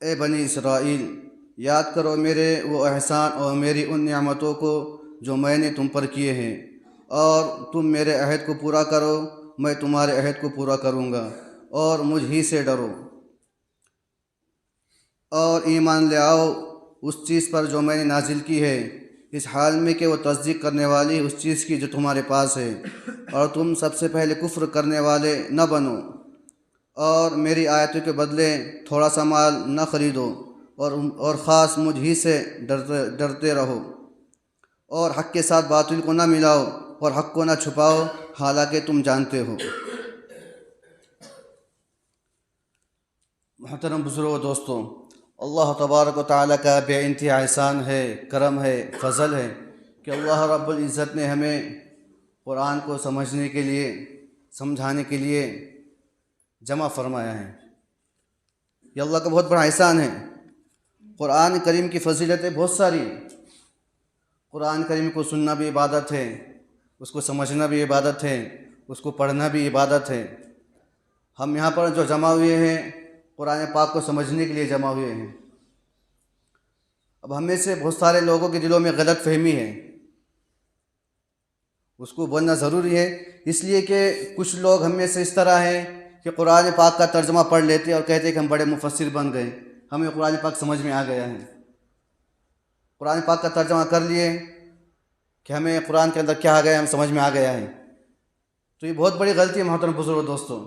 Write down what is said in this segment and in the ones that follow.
ए बनी इसराइल, याद करो मेरे वो एहसान और मेरी उन नेमतों को जो मैंने तुम पर किए हैं, और तुम मेरे अहद को पूरा करो, मैं तुम्हारे अहद को पूरा करूँगा, और मुझ ही से डरो और ईमान ले आओ उस चीज़ पर जो मैंने नाजिल की है, इस हाल में कि वो तस्दीक करने वाली उस चीज़ की जो तुम्हारे पास है, और तुम सबसे पहले कुफ्र करने वाले न बनो, और मेरी आयतों के बदले थोड़ा सा माल न ख़रीदो, और ख़ास मुझ ही से डरते रहो, और हक़ के साथ बातिल को न मिलाओ और हक़ को न छुपाओ, हालांकि तुम जानते हो। मोहतरम बुज़ुर्गों, दोस्तों, अल्लाह तबारक व तआला का बेइंतहा एहसान है, करम है, फ़ज़ल है कि अल्लाह रब्बुल इज़्ज़त ने हमें कुरान को समझने के लिए, समझाने के लिए जमा फरमाया है। ये अल्लाह का बहुत बड़ा एहसान है। कुरान करीम की फ़जीलतें बहुत सारी। कुरान करीम को सुनना भी इबादत है, उसको समझना भी इबादत है, उसको पढ़ना भी इबादत है। हम यहाँ पर जो जमा हुए हैं, कुरान पाक को समझने के लिए जमा हुए हैं। अब हमें से बहुत सारे लोगों के दिलों में गलत फहमी है, उसको बोलना ज़रूरी है, इसलिए कि कुछ लोग हमें से इस तरह हैं कि कुरान पाक का तर्जुमा पढ़ लेते और कहते कि हम बड़े मुफस्सिर बन गए, हमें कुरान पाक समझ में आ गया है। कुरान पाक का तर्जुमा कर लिए कि हमें कुरान के अंदर क्या आ गया, हम समझ में आ गया है। तो ये बहुत बड़ी गलती है मोहतरम बुज़ुर्गों, दोस्तों।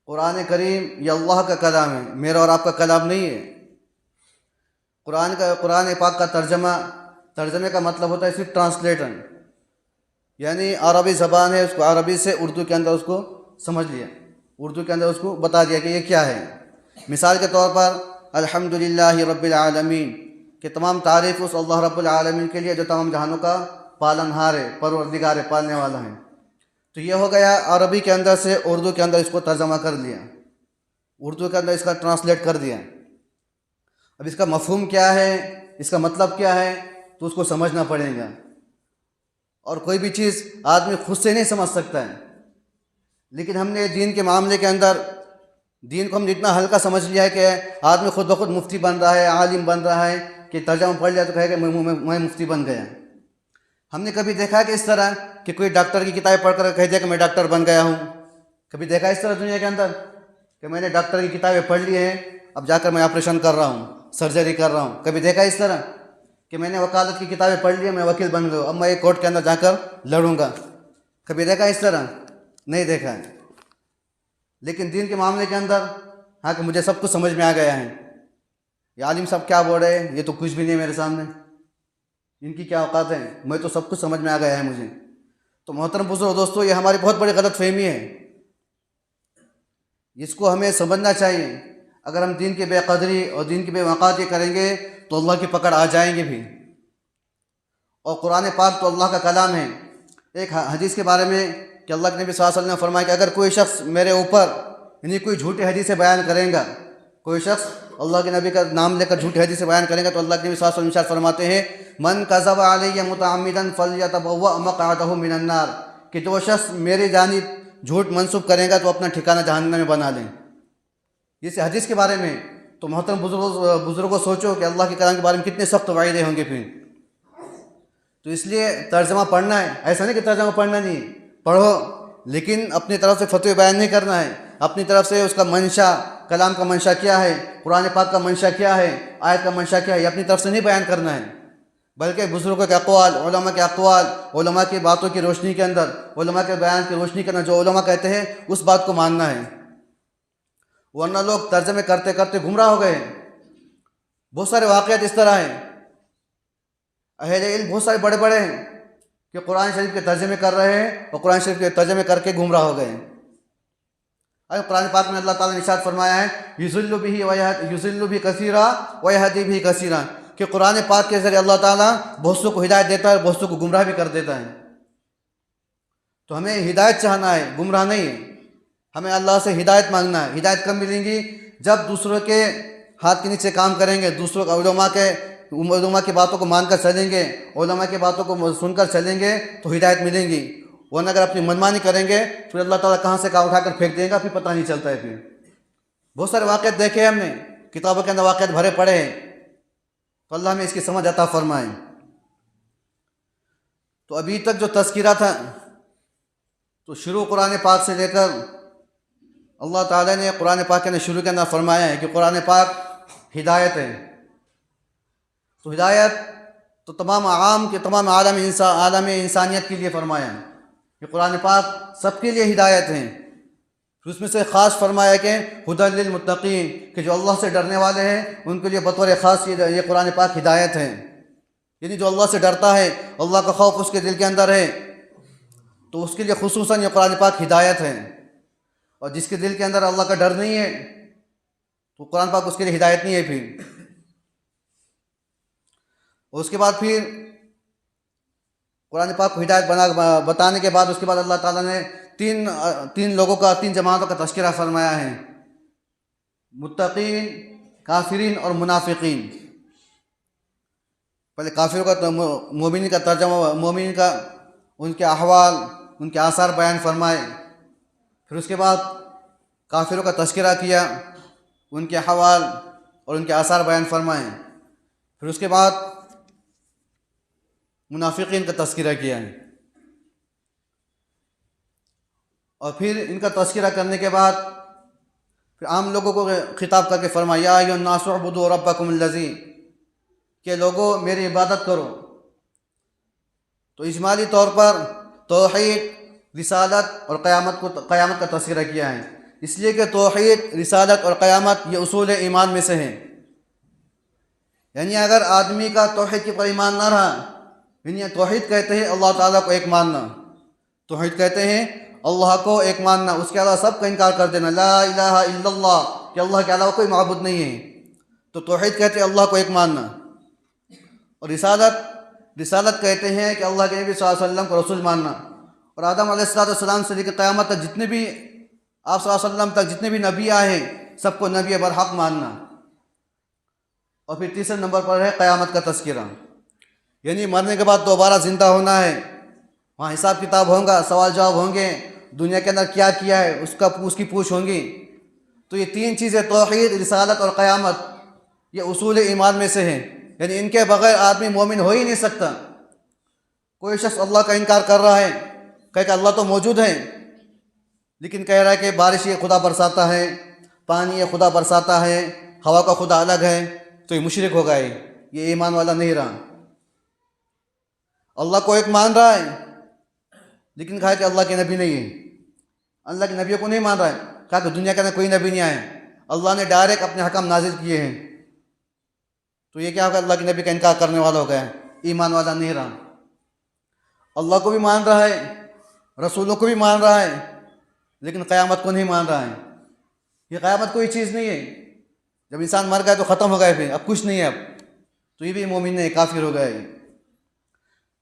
कुरान करीम ये अल्लाह का कलाम है, मेरा और आपका कलाम नहीं है। कुरान पाक का तर्जमे का मतलब होता है सिर्फ ट्रांसलेटर, यानी अरबी ज़बान है, उसको अरबी से उर्दू के अंदर उसको समझ लिया, उर्दू के अंदर उसको बता दिया कि ये क्या है। मिसाल के तौर पर अल्हम्दुलिल्लाहि रब्बिल आलमीन, कि तमाम तारीफ़ उस अल्लाह रब्बुल आलमीन के लिए जो तमाम जहानों का पालनहार है, परवरदिगार है, पालने वाला है। तो ये हो गया अरबी के अंदर से उर्दू के अंदर इसको तर्जमा कर लिया, उर्दू के अंदर इसका ट्रांसलेट कर दिया। अब इसका मफ़हूम क्या है, इसका मतलब क्या है, तो उसको समझना पड़ेगा। और कोई भी चीज़ आदमी खुद से नहीं समझ सकता है, लेकिन हमने दीन के मामले के अंदर दीन को हम इतना हल्का समझ लिया है कि आदमी खुद ब खुद मुफ्ती बन रहा है, आलिम बन रहा है, कि तर्जमा पढ़ लिया तो कहेगा मैं मुफ्ती बन गया। हमने कभी देखा है कि इस तरह कि कोई डॉक्टर की किताब पढ़कर कह दिया कि मैं डॉक्टर बन गया हूँ? कभी देखा इस तरह दुनिया के अंदर कि मैंने डॉक्टर की किताबें पढ़ ली हैं, अब जाकर मैं ऑपरेशन कर रहा हूँ, सर्जरी कर रहा हूँ? कभी देखा इस तरह कि मैंने वकालत की किताबें पढ़ ली है, मैं वकील बन गया, अब मैं एक कोर्ट के अंदर जाकर लड़ूंगा? कभी देखा इस तरह? नहीं देखा है। लेकिन दीन के मामले के अंदर हाँ कि मुझे सब कुछ समझ में आ गया है, ये आलिम साहब क्या बोल रहे हैं, ये तो कुछ भी नहीं मेरे सामने, इनकी क्या औकात है, मैं तो सब कुछ समझ में आ गया है मुझे। तो मोहतरम बुजुर्ग, दोस्तों, ये हमारी बहुत बड़ी गलत फहमी है, इसको हमें समझना चाहिए। अगर हम दीन की बेकदरी और दीन की बेवकाती करेंगे तो अल्लाह की पकड़ आ जाएंगे भी। और कुरान पाक तो अल्लाह का कलाम है। एक हदीस के बारे में कि अल्लाह के नबी सल्लल्लाहु अलैहि वसल्लम ने फरमाया कि अगर कोई शख्स मेरे ऊपर यानी कोई झूठी हदीसें बयान करेगा, कोई शख्स अल्लाह के नबी का नाम लेकर झूठी हदीसें बयान करेगा, तो अल्लाह के नबी सल्लल्लाहु अलैहि वसल्लम फरमाते हैं, मन कज़ब अलैया मुतअम्मिदन फल्यतबव्वा मक़अदहु मिनन नार, कि जो शख्स मेरी जानिब झूठ मंसूब करेगा तो अपना ठिकाना जहन्नम में बना लें। इस हदीस के बारे में तो मोहतरम बुजुर्गों सोचो कि अल्लाह के कलाम के बारे में कितने सख्त वायदे होंगे फिर। तो इसलिए तर्जमा पढ़ना है, ऐसा नहीं कि तर्जमा पढ़ना नहीं, पढ़ो, लेकिन अपनी तरफ से फतवे बयान नहीं करना है। अपनी तरफ से उसका मंशा, कलाम का मंशा क्या है, कुरान पाक का मंशा क्या है, आयत का मंशा क्या है, ये अपनी तरफ से नहीं बयान करना है, बल्कि बुजुर्गों के अक़वाल, उलमा के अक़वाल, उलमा की बातों की रोशनी के अंदर, उलमा के बयान की रोशनी के अंदर जो उलमा कहते हैं उस बात को मानना है। वरना लोग तर्जमे करते करते गुमराह हो गए। बहुत सारे वाक़यात इस तरह हैं, अहले इल्म बहुत सारे बड़े बड़े हैं कि कुरान शरीफ के तर्जमे कर रहे हैं और कुरान शरीफ के तर्जमे करके गुमराह हो गए। अरे कुरान पाक में अल्लाह ताला ने इरशाद फरमाया है, युज़िल्लु बिही कसीरा व यहदी बिही कसीरा, कि कुरान पाक के ज़रिए अल्लाह ताला बहुत से को हिदायत देता है, बहुत से को गुमराह भी कर देता है। तो हमें हिदायत चाहना है, गुमराह नहीं है। हमें अल्लाह से हिदायत मांगना है। हिदायत कब मिलेंगी? जब दूसरों के हाथ के नीचे काम करेंगे, दूसरों उलमा की बातों को मानकर चलेंगे, उलमा की बातों को सुनकर चलेंगे तो हिदायत मिलेंगी। वरना अगर अपनी मनमानी करेंगे फिर अल्लाह ताला कहाँ से कहाँ उठाकर फेंक देगा, फिर पता नहीं चलता है। फिर बहुत सारे वाक़यात देखे हैं हमने, किताबों के अंदर वाक़यात भरे पड़े हैं। तो अल्लाह हमें इसकी समझ अता फरमाए। तो अभी तक जो तज़किरा था, तो शुरू कुरान पाक से लेकर अल्लाह ताला ने कुरान पाक के अंदर शुरू के अंदर फरमाया है कि कुरान पाक हिदायत है। तो हिदायत तो तमाम आलम इंसानियत के लिए फरमाया है कि कुरान पाक सबके लिए हिदायत है। फिर उसमें से ख़ास फरमाया कि हुदल लिल मुत्तक़ीन, कि जो अल्लाह से डरने वाले हैं उनके लिए बतौर ख़ास ये कुरान पाक हिदायत है। यानी जो अल्लाह से डरता है, अल्लाह का खौफ उसके दिल के अंदर है, तो उसके लिए खुसूसन ये कुरान पाक हिदायत है। और जिसके दिल के अंदर अल्लाह का डर नहीं है तो कुरान पाक उसके लिए हिदायत नहीं है। फिर उसके बाद फिर कुरान पाक को हिदायत बताने के बाद उसके बाद अल्लाह ताला ने तीन जमातों का तज़किरा फरमाया है, मुत्तक़ीन, काफिरीन और मुनाफिकीन। पहले काफिरों का मोमिन का तर्जमा, मोमिन का उनके अहवाल, उनके आसार बयान फरमाए। फिर उसके बाद काफिरों का तज़किरा किया, उनके अहवाल और उनके आसार बयान फरमाए। फिर उसके बाद मुनाफिकीन का तज़किरा किया है। और फिर इनका तज़किरा करने के बाद फिर आम लोगों को खिताब करके फरमाया, या अय्युहन्नासु उअ्बुदू रब्बकुमुल्लज़ी, के लोगों मेरी इबादत करो। तो इजमाली तौर पर तौहीद, रिसालत और क़यामत का तज़किरा किया है, इसलिए कि तौहीद, रिसालत और क़यामत ये उसूल ईमान में से हैं। यानी अगर आदमी का तौहीद के ऊपर ईमान ना रहा, यानी तौहीद कहते हैं अल्लाह ताला को एक मानना, तौहीद कहते हैं अल्लाह को एक मानना, उसके अलावा सब का इनकार कर देना, ला इलाहा इल्लल्लाह, कि अल्लाह के अलावा कोई माबूद नहीं है। तो तौहीद कहते हैं अल्लाह को एक मानना। और रिसालत कहते हैं कि अल्लाह के नबी सल्लल्लाहु अलैहि वसल्लम को रसूल मानना। और आदम अलैहिस्सलाम से लेकर क़यामत तक जितने भी आप सल्लल्लाहु अलैहि वसल्लम तक जितने भी नबी आए हैं सबको नबी बरहक मानना। और फिर तीसरे नंबर पर है क़यामत का तज़किरा, यानी मरने के बाद दोबारा ज़िंदा होना है, वहाँ हिसाब किताब होगा, सवाल जवाब होंगे, दुनिया के अंदर क्या किया है उसकी पूछ होंगी। तो ये तीन चीज़ें तौहीद, रिसालत और क़यामत ये उसूल ईमान में से हैं। यानी इनके बगैर आदमी मोमिन हो ही नहीं सकता। कोई शख्स अल्लाह का इनकार कर रहा है, कहे कि अल्लाह तो मौजूद है, लेकिन कह रहा है कि बारिश ये खुदा बरसाता है, पानी ये खुदा बरसाता है, हवा का खुदा अलग है, तो ये मुशरिक हो गए, ये ईमान वाला नहीं रहा। अल्लाह को एक मान रहा है लेकिन कहा कि अल्लाह के नबी नहीं है, अल्लाह के नबियों को नहीं मान रहा है, कहा कि दुनिया के अंदर कोई नबी नहीं आए, अल्लाह ने डायरेक्ट अपने हकम नाजिल किए हैं। तो ये क्या होगा? अल्लाह के नबी का इनकार करने वाला हो गया, ईमान वाला नहीं रहा। अल्लाह को भी मान रहा है, रसूलों को भी मान रहा है, लेकिन क़यामत को नहीं मान रहा है। ये क़यामत कोई चीज़ नहीं है, जब इंसान मर गया तो ख़त्म हो गए, फिर अब कुछ नहीं है, अब तो ये भी मोमिन नहीं, काफिर हो गए।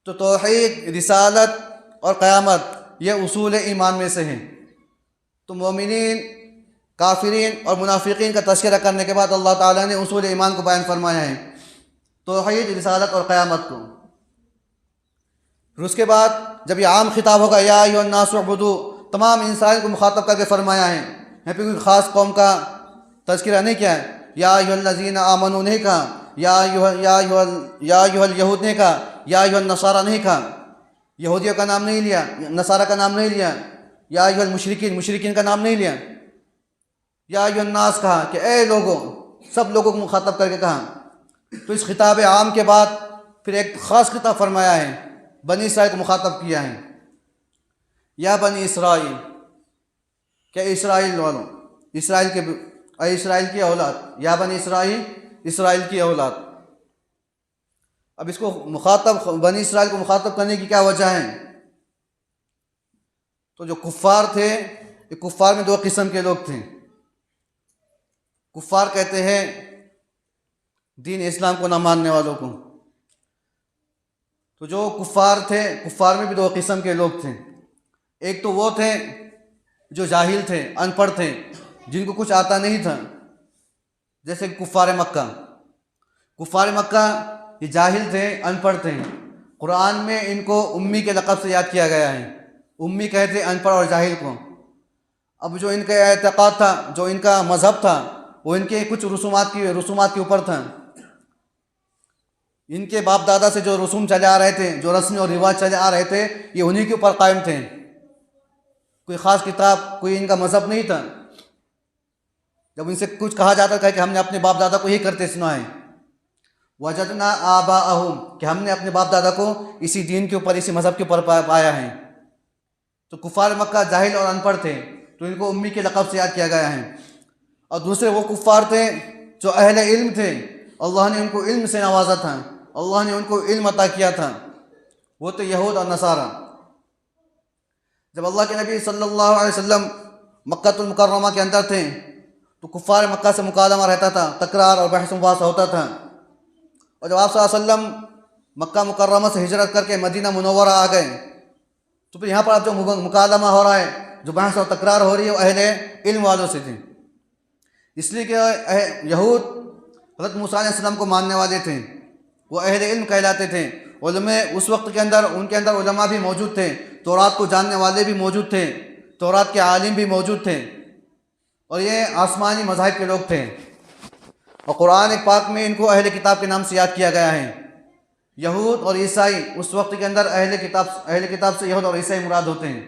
तो तौहीद, रिसालत और क़यामत ये उसूल ईमान में से हैं। तो मोमिनीन, काफिरीन और मुनाफिकीन का तज़किरा करने के बाद अल्लाह ताला ने उसूल ईमान को बयान फरमाया है, तौहीद, रिसालत और क़यामत को। फिर उसके बाद जब ये आम खिताब होगा, या अय्युहन्नासु उअ्बुदू, तमाम इंसान को मुखातब करके फरमाया है, यहाँ पे कोई ख़ास कौम का तज़किरा नहीं किया है। या अय्युहल्लज़ीना आमनू नहीं कहा, या अय्युहल यहूद नहीं कहा, या अय्युहन नसारा नहीं कहा, यहूदियों का नाम नहीं लिया, नसारा का नाम नहीं लिया, या अय्युहल मुशरिकीन का नाम नहीं लिया। या अय्युहन नास कहा कि ए लोगों, सब लोगों को मुखातब करके कहा। तो इस खिताब आम के बाद फिर एक ख़ास खिताब फरमाया है, बनी इसराइल को मुखातब किया है, या बनी इसराइल, क्या इसराइल वालों, इसराइल के अ इसराइल की औलाद, या बनी इसराइल, इसराइल की औलाद। अब इसको मुखातब, बनी इसराइल को मुखातब करने की क्या वजह है? तो जो कुफ़ार थे, ये कुफ़ार में दो किस्म के लोग थे। कुफ़ार कहते हैं दीन इस्लाम को ना मानने वालों को। तो जो कुफ़ार थे, कुफ़ार में भी दो किस्म के लोग थे। एक तो वो थे जो जाहिल थे, अनपढ़ थे, जिनको कुछ आता नहीं था, जैसे कुफ़ार मक्का। कुफ़ार मक्का ये जाहिल थे, अनपढ़ थे। कुरान में इनको उम्मी के लक़ब से याद किया गया है। उम्मी कहते अनपढ़ और जाहिल को। अब जो इनका एतक़ाद था, जो इनका मज़हब था, वो इनके कुछ रसूमात के ऊपर था। इनके बाप दादा से जो रसूम चले आ रहे थे, जो रस्म और रिवाज चले आ रहे थे, ये उन्हीं के ऊपर कायम थे। कोई ख़ास किताब, कोई इनका मज़हब नहीं था। जब इनसे कुछ कहा जाता था कि हमने अपने बाप दादा को यही करते सुना है, वजदना आबाअहुम, कि हमने अपने बाप दादा को इसी दीन के ऊपर, इसी मज़हब के ऊपर पाया है। तो कुफ़ार मक्का जाहिल और अनपढ़ थे, तो इनको उम्मी के लक़ब से याद किया गया है। और दूसरे वो कुफ़ार थे जो अहले इल्म थे, अल्लाह ने उनको इल्म से नवाजा था, अल्लाह ने उनको इल्म अता किया था। वो तो यहूद और नसारा। जब अल्लाह के नबी सल्लल्लाहु अलैहि वसल्लम मक्कातुल मुकर्रमा के अंदर थे, तो कुफ़ार मक्का से मुकालमा रहता था, तकरार और बहस मुबास होता था। और जब आप सल्लल्लाहु अलैहि वसल्लम मक्का मुकर्रमा से हिजरत करके मदीना मुनव्वरा आ गए, तो फिर यहाँ पर अब जो मुकालमा हो रहा है, जो बहस और तकरार हो रही है, वो अहले इल्म वालों से थी। इसलिए कि यहूद हज़रत मूसा अलैहिस्सलाम को मानने वाले थे, वो अहले इल्म कहलाते थे। उलमे उस वक्त के अंदर, उनके अंदर उलमा भी मौजूद थे, तौरात को जानने वाले भी मौजूद थे, तौरात के आलिम भी मौजूद थे, और ये आसमानी मज़ाहिब के लोग थे। और कुरान पाक में इनको अहले किताब के नाम से याद किया गया है। यहूद और ईसाई, उस वक्त के अंदर अहले किताब से यहूद और ईसाई मुराद होते हैं।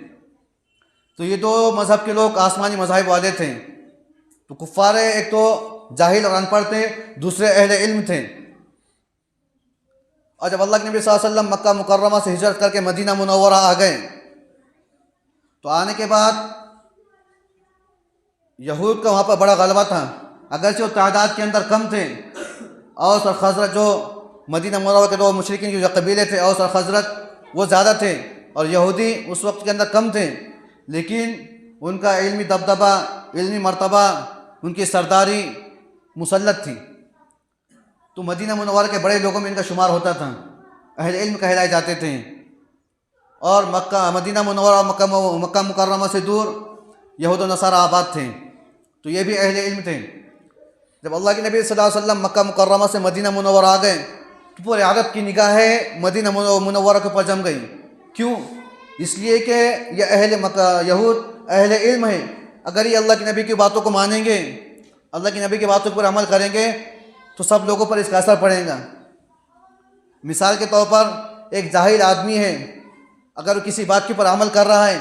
तो ये दो मज़हब के लोग आसमानी मज़ाहिब वाले थे। तो कुफ़ार एक तो जाहिल और अनपढ़ थे, दूसरे अहले इल्म थे। और जब अल्लाह के नबी सल्लल्लाहु अलैहि वसल्लम मक्का मुकर्रमा से हिजरत करके मदीना मुनव्वरा आ गए, तो आने के बाद यहूद का वहाँ पर बड़ा गलबा था। अगरचे वो तादाद के अंदर कम थे, औस और खज़रत, जो मदीना मुनव्वरा के दो मुशरिकीन के जो कबीले थे, औस और खज़रत, वो ज़्यादा थे, और यहूदी उस वक्त के अंदर कम थे। लेकिन उनका इल्मी दबदबा, इल्मी मर्तबा, उनकी सरदारी मुसल्लत थी। तो मदीना मुनव्वरा के बड़े लोगों में इनका शुमार होता था, अहले इल्म कहलाए जाते थे। और मदीना मुनव्वरा मक्का मुकर्रमा से दूर यहूद और नसारा आबाद थे, तो ये भी अहले इल्म थे। जब अल्लाह के नबी सल्लल्लाहु अलैहि वसल्लम मक्का मुकर्रमा से मदीना मुनव्वरा आ गए, तो पूरे अरब की निगाहें मदीना मुनव्वरा के ऊपर जम गई। क्यों? इसलिए कि यहूद अहले इल्म है। अगर ये अल्लाह के नबी की बातों को मानेंगे, अल्लाह के नबी की बातों पर अमल करेंगे, तो सब लोगों पर इसका असर पड़ेगा। मिसाल के तौर पर एक जाहिल आदमी है, अगर वो किसी बात के ऊपर अमल कर रहा है,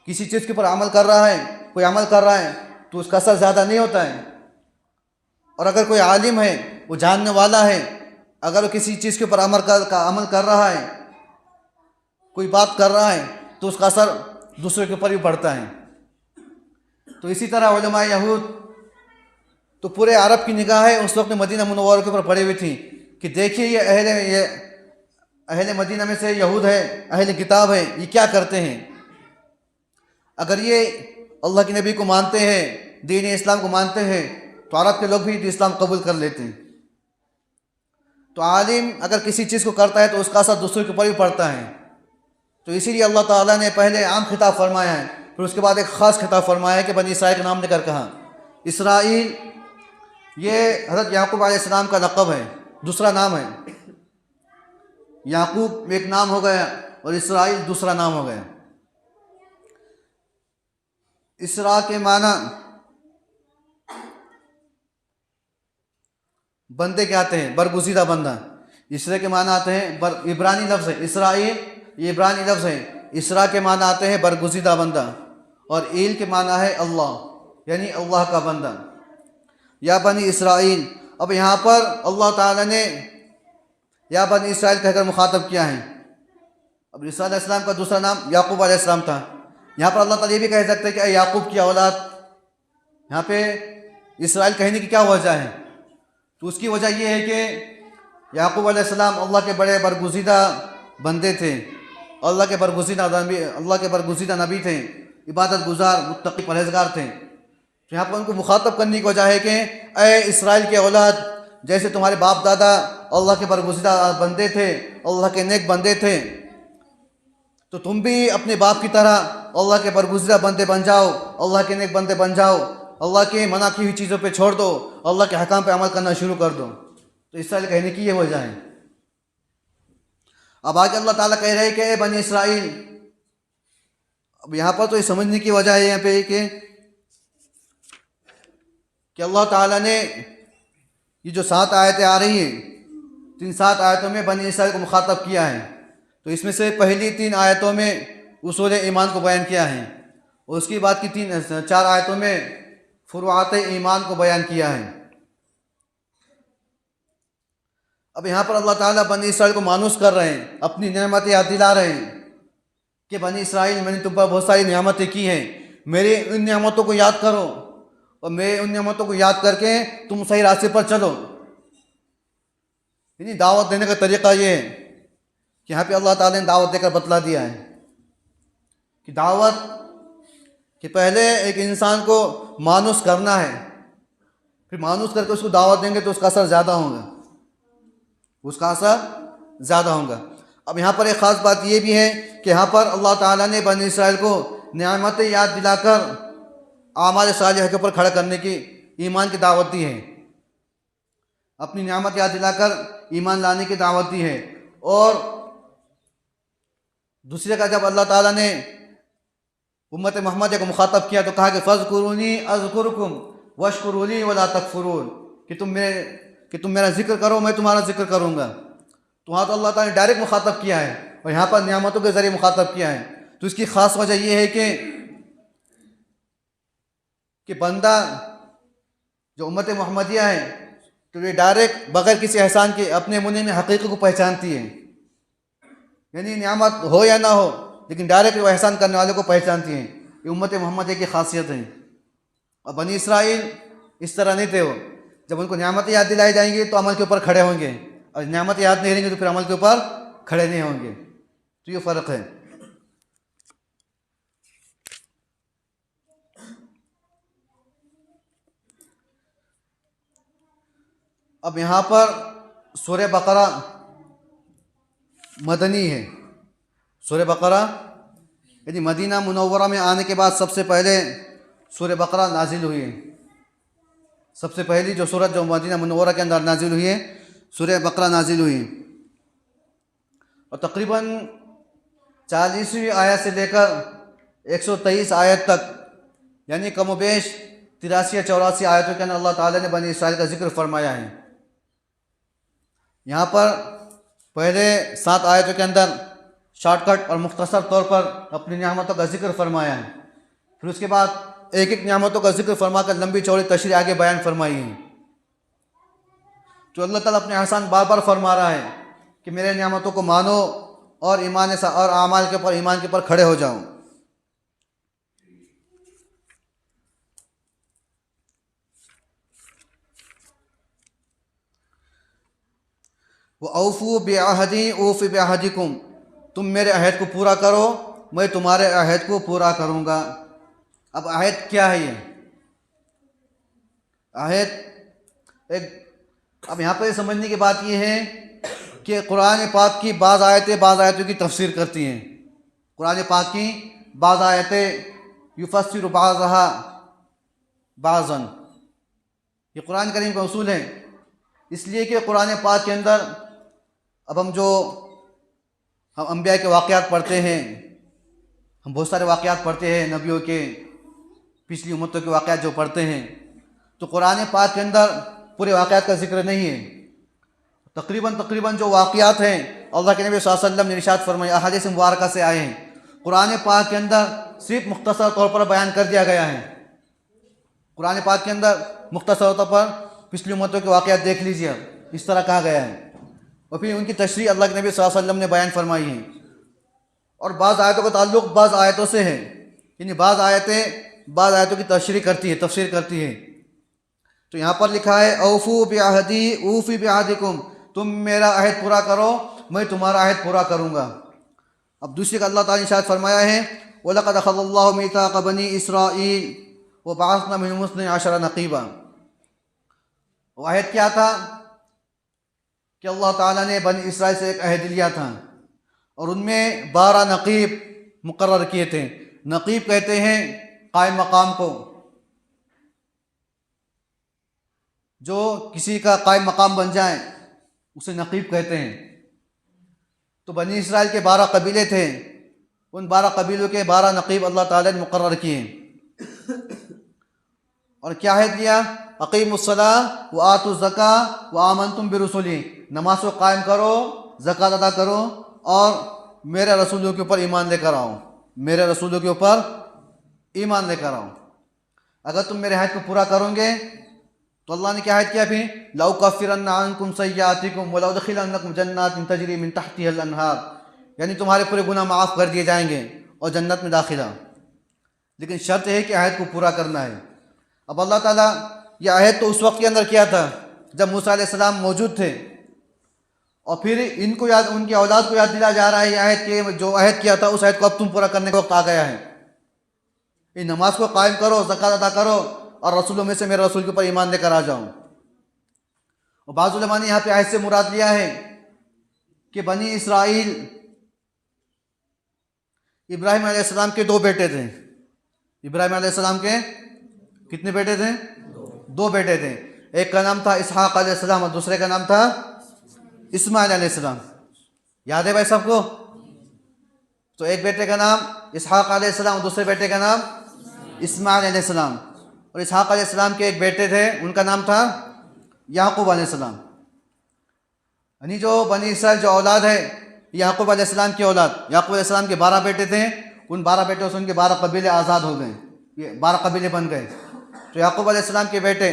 किसी चीज़ के ऊपर अमल कर रहा है, कोई अमल कर रहा है, तो उसका असर ज़्यादा नहीं होता है। और अगर कोई आलिम है, वो जानने वाला है, अगर वो किसी चीज़ के ऊपर अमल कर रहा है, कोई बात कर रहा है, तो उसका असर दूसरे के ऊपर भी पड़ता है। तो इसी तरह उलमा यहूद, तो पूरे अरब की निगाहें उस वक्त मदीना मुनव्वरा के ऊपर पड़ी हुई थी कि देखिए ये अहले मदीना में से यहूद है, अहले किताब है, ये क्या करते हैं। अगर ये अल्लाह के नबी को मानते हैं, दीन इस्लाम को मानते हैं, तो अरब के लोग भी इस्लाम कबूल कर लेते हैं। तो आलिम अगर किसी चीज़ को करता है, तो उसका असर दूसरे के ऊपर भी पड़ता है। तो इसीलिए अल्लाह ताला ने पहले आम खिताब फरमाया है, फिर उसके बाद एक ख़ास खिताब फरमाया है कि बनी इसराइल का नाम लेकर कहा। इसराइल ये हज़रत याकूब अलैहिस्सलाम का लक़ब है, दूसरा नाम है। याकूब एक नाम हो गया और इसराइल दूसरा नाम हो गया। इसरा के माना बंदे के आते हैं, बरगुज़ीदा बंदा। इसरा के माना आते हैं, इब्रानी लफ्ज़ है इसराइल, ये इब्रानी लफ्ज़ है। इसरा के माना आते हैं बरगुज़ीदा बंदा, और ईल के माना है अल्लाह, यानी अल्लाह का बंदा, या बनी इसराइल। अब यहाँ पर अल्लाह ताला ने या बनी इसराइल कहकर मुखातब किया है। अब ईसा अलैहिस्सलाम का दूसरा नाम याकूब अलैहिस्सलाम था। यहाँ पर अल्लाह ताला ये भी कह सकते हैं कि याकूब की औलाद। यहाँ पे इसराइल कहने की क्या वजह है? तो उसकी वजह यह है कि याकूब अलैहिस्सलाम अल्लाह के बड़े बरगुज़ीदा बंदे थे, अल्लाह के बरगुज़ीदा नबी थे, इबादत गुजार, मुत्तकी, परहेजगार थे। तो यहाँ पर उनको मुखातब करने की वजह है कि ए इसराइल के औलाद, जैसे तुम्हारे बाप दादा अल्लाह के बरगुज़ीदा बंदे थे, अल्लाह के नेक बंदे थे, तो तुम भी अपने बाप की तरह अल्लाह के बरगुज़ीदा बंदे बन जाओ, अल्लाह के नेक बंदे बन जाओ, अल्लाह के मना की हुई चीज़ों पे छोड़ दो, अल्लाह के हकाम पे अमल करना शुरू कर दो। तो इसराइल कहने की ये वजह है। अब आगे अल्लाह ताला कह रहे हैं कि ए बनी इसराइल, अब यहाँ पर तो ये समझने की वजह है यहाँ पे कि अल्लाह ताला ने ये जो 7 आयतें आ रही हैं, 7 आयतों में बनी इसराइल को मुखातब किया है। तो इसमें से पहली 3 आयतों में उसूल ईमान को बयान किया है, और उसकी बाद की 4 आयतों में फुरुआत ईमान को बयान किया है। अब यहाँ पर अल्लाह ताला बनी इसराइल को मानूस कर रहे हैं, अपनी नेमतें याद दिला रहे हैं कि बनी इसराइल, मैंने तुम पर बहुत सारी नेमतें की हैं, मेरी उन नेमतों को याद करो, और मेरे उन नेमतों को याद करके तुम सही रास्ते पर चलो। यानी दावत देने का तरीक़ा ये है कि यहाँ पे अल्लाह ताला ने दावत देकर बतला दिया है कि दावत कि पहले एक इंसान को मानूस करना है, फिर मानूस करके उसको दावत देंगे तो उसका असर ज़्यादा होगा, उसका असर ज़्यादा होगा। अब यहाँ पर एक ख़ास बात ये भी है कि यहाँ पर अल्लाह ताला ने बनी इसराइल को नेमतें याद दिलाकर आमाल सालिह के ऊपर खड़ा करने की, ईमान की दावत दी है, अपनी नेमत याद दिलाकर ईमान लाने की दावत दी है। और दूसरे का जब अल्लाह ताला ने उम्मत मोहम्मद को मुखातब किया तो कहा कि फ़ज़्कुरूनी अज़्कुरुकुम वश्कुरूली वला तकफुरून, कि तुम मेरा जिक्र करो, मैं तुम्हारा जिक्र करूँगा। तो वहाँ तो अल्लाह ताला ने डायरेक्ट मुखातब किया है, और यहाँ पर नियामतों के ज़रिए मुखातब किया है। तो इसकी ख़ास वजह यह है कि बंदा जो उम्मत मोहम्मदिया है, तो ये डायरेक्ट बग़ैर किसी एहसान के अपने मुने में हकीकत को पहचानती है। यानी नियामत हो या ना हो, लेकिन डायरेक्ट वो एहसान करने वाले को पहचानती हैं। ये उम्मत मोहम्मदिया की खासियत है। और बनी इसराइल इस तरह नहीं थे। वो जब उनको नियामतें याद दिलाई जाएंगी तो अमल के ऊपर खड़े होंगे, और नियामतें याद नहीं रहेंगी तो फिर अमल के ऊपर खड़े नहीं होंगे। तो ये फ़र्क है। अब यहाँ पर सूरह बकरा मदनी है। सूरह बकरा यानी मदीना मुनव्वरा में आने के बाद सबसे पहले सूरह बकरा नाजिल हुई है। सबसे पहली जो सूरत जो मदीना मुनव्वरा के अंदर नाजिल हुई है, सूरह बकरा नाजिल हुई है। और तकरीबन 40वीं आयत से लेकर 123 आयत तक, यानी कमोबेश 83 या 84 आयतों के अंदर अल्लाह ताला ने बनी इसराइल का जिक्र फरमाया है। यहाँ पर पहले 7 आयतों के अंदर शॉर्टकट और मुख्तसर तौर पर अपनी नियामतों का जिक्र फरमाया है। फिर उसके बाद एक एक नियामतों का जिक्र फरमा कर लंबी चौड़ी तशरीह आगे बयान फरमाई है। तो अल्लाह ताला अपने एहसान बार बार फरमा रहा है कि मेरे नियामतों को मानो और और आमाल के ऊपर, ईमान के ऊपर खड़े हो जाओ। वो औफू बेअहदी ऊफ़ बेअहदिकुम, तुम मेरे अहद को पूरा करो, मैं तुम्हारे अहद को पूरा करूँगा। अब अहद क्या है? ये अहद अब यहाँ पर समझने की बात यह है कि कुरान पाक की बाज़ आयतों की तफसीर करती हैं। कुरान पाक की बाज़ आयतें युफ़स्सिरु बाज़हा बाज़न, ये कुरान करीम का उसूल है। इसलिए कि कुरान पाक के अंदर अब हम अंबिया के वाक़यात पढ़ते हैं, हम बहुत सारे वाक़यात पढ़ते हैं, नबियों के, पिछली उम्मतों के वाक़यात जो पढ़ते हैं, तो कुरान पाक के अंदर पूरे वाक़यात का जिक्र नहीं है। तकरीबन जो वाक़यात हैं अल्लाह के नबी सल्लल्लाहु अलैहि वसल्लम ने इरशाद फरमाया, अहादीस मुबारका से आए हैं, कुरान पाक के अंदर सिर्फ मुख्तसर तौर पर बयान कर दिया गया है। कुरान पाक के अंदर मुख्तसर तौर पर पिछली उम्मतों के वाक़यात देख लीजिए, इस तरह कहा गया है। और फिर उनकी तशरीह अल्लाह के नबी सल्लल्लाहु अलैहि वसल्लम ने बयान फरमाई है। और बाज़ आयतों का ताल्लुक़ बाज़ आयतों से है, यानी बाज़ आयतें बाज़ आयतों की तशरीह करती है, तफसीर करती है। तो यहाँ पर लिखा है औफू बिअहदी ऊफी बिअहदिकुम, तुम मेरा अहद पूरा करो, मैं तुम्हारा अहद पूरा करूँगा। अब दूसरी का अल्लाह ताला ने इरशाद फरमाया है वलक़द अख़ज़ल्लाहु मीसाक़ बनी इसराईल व बअसना मिनहुम इस्नै अशरा नक़ीबा। वो अहद क्या था कि अल्लाह ताला ने बनी इसराइल से एक अहद लिया था और उनमें 12 नक़ीब मुकर्रर किए थे। नक़ीब कहते हैं कायम मकाम को, जो किसी का कायम मकाम बन जाए उसे नक़ीब कहते हैं। तो बनी इसराइल के 12 कबीले थे, उन 12 कबीलों के 12 नक़ीब अल्लाह ताला ने मुकर्रर किए और क्या है दिया, अक़ीमुस्सलाह व आतुज़्ज़का व आमनतुम बिरुसुली, नमाज को कायम करो, ज़कात अदा करो और मेरे रसूलों के ऊपर ईमान लेकर आओ, मेरे रसूलों के ऊपर ईमान लेकर आओ। अगर तुम मेरे अहद को पूरा करोगे तो अल्लाह ने क्या अहद किया फिर, लउकफ़िरन्ना अन्कुम सय्यातिकुम व लउदखिलन्नकुम जन्नातिन तजरी मिन तहतिहल अन्हार, यानी तुम्हारे पूरे गुनाह माफ़ कर दिए जाएंगे और जन्नत में दाखिला। लेकिन शर्त है कि अहद को पूरा करना है। अब अल्लाह ताला यह अहद तो उस वक्त के अंदर किया था जब मूसा अलैहिस्सलाम मौजूद थे, और फिर इनको याद, उनकी औलाद को याद दिला जा रहा है यह अहद के जो अहद किया था उस अहद को अब तुम पूरा करने का वक्त आ गया है। इन नमाज को कायम करो, ज़कात अदा करो और रसूलों में से मेरे रसूल के ऊपर ईमान लेकर आ जाओ। और बाज़ उलमा ने यहाँ पे अहद से मुराद लिया है कि बनी इसराइल इब्राहिम अलैहिस्सलाम के 2 बेटे थे। इब्राहिम अलैहिस्सलाम के कितने बेटे थे? 2 बेटे थे। एक का नाम था इसहाक अलैहिस्सलाम और दूसरे का नाम था इस्माइल अलैहिस्सलाम। याद है भाई सबको? तो एक बेटे का नाम इसहाक अलैहिस्सलाम और दूसरे बेटे का नाम इस्माइल अलैहिस्सलाम। और इसहाक अलैहिस्सलाम के एक बेटे थे, उनका नाम था याकूब अलैहिस्सलाम। यानी जो बनी इसराइल जो औलाद है याकूब अलैहिस्सलाम की औलाद। याकूब अलैहिस्सलाम के 12 बेटे थे, उन 12 बेटों से उनके 12 कबीले आज़ाद हो गए, ये 12 कबीले बन गए। तो याकूब अलैहिस्सलाम के बेटे,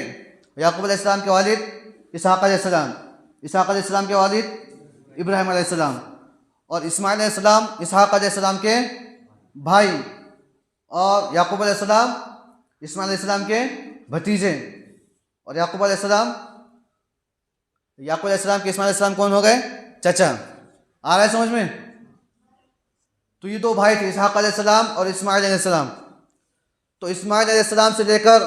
याकूब अलैहिस्सलाम के वालिद इसहाक अलैहिस्सलाम, इसहाक अलैहिस्सलाम के वालिद इब्राहिम अलैहिस्सलाम, और इस्माइल अलैहिस्सलाम इसहाक अलैहिस्सलाम के भाई, और याकूब अलैहिस्सलाम इस्माइल अलैहिस्सलाम के भतीजे। और याकूब अलैहिस्सलाम के इस्माइल अलैहिस्सलाम कौन हो गए? चचा। आ रहा है समझ में? तो ये 2 भाई थे, इसहाक अलैहिस्सलाम और इस्माइल अलैहिस्सलाम। तो इस्माइल अलैहिस्सलाम से लेकर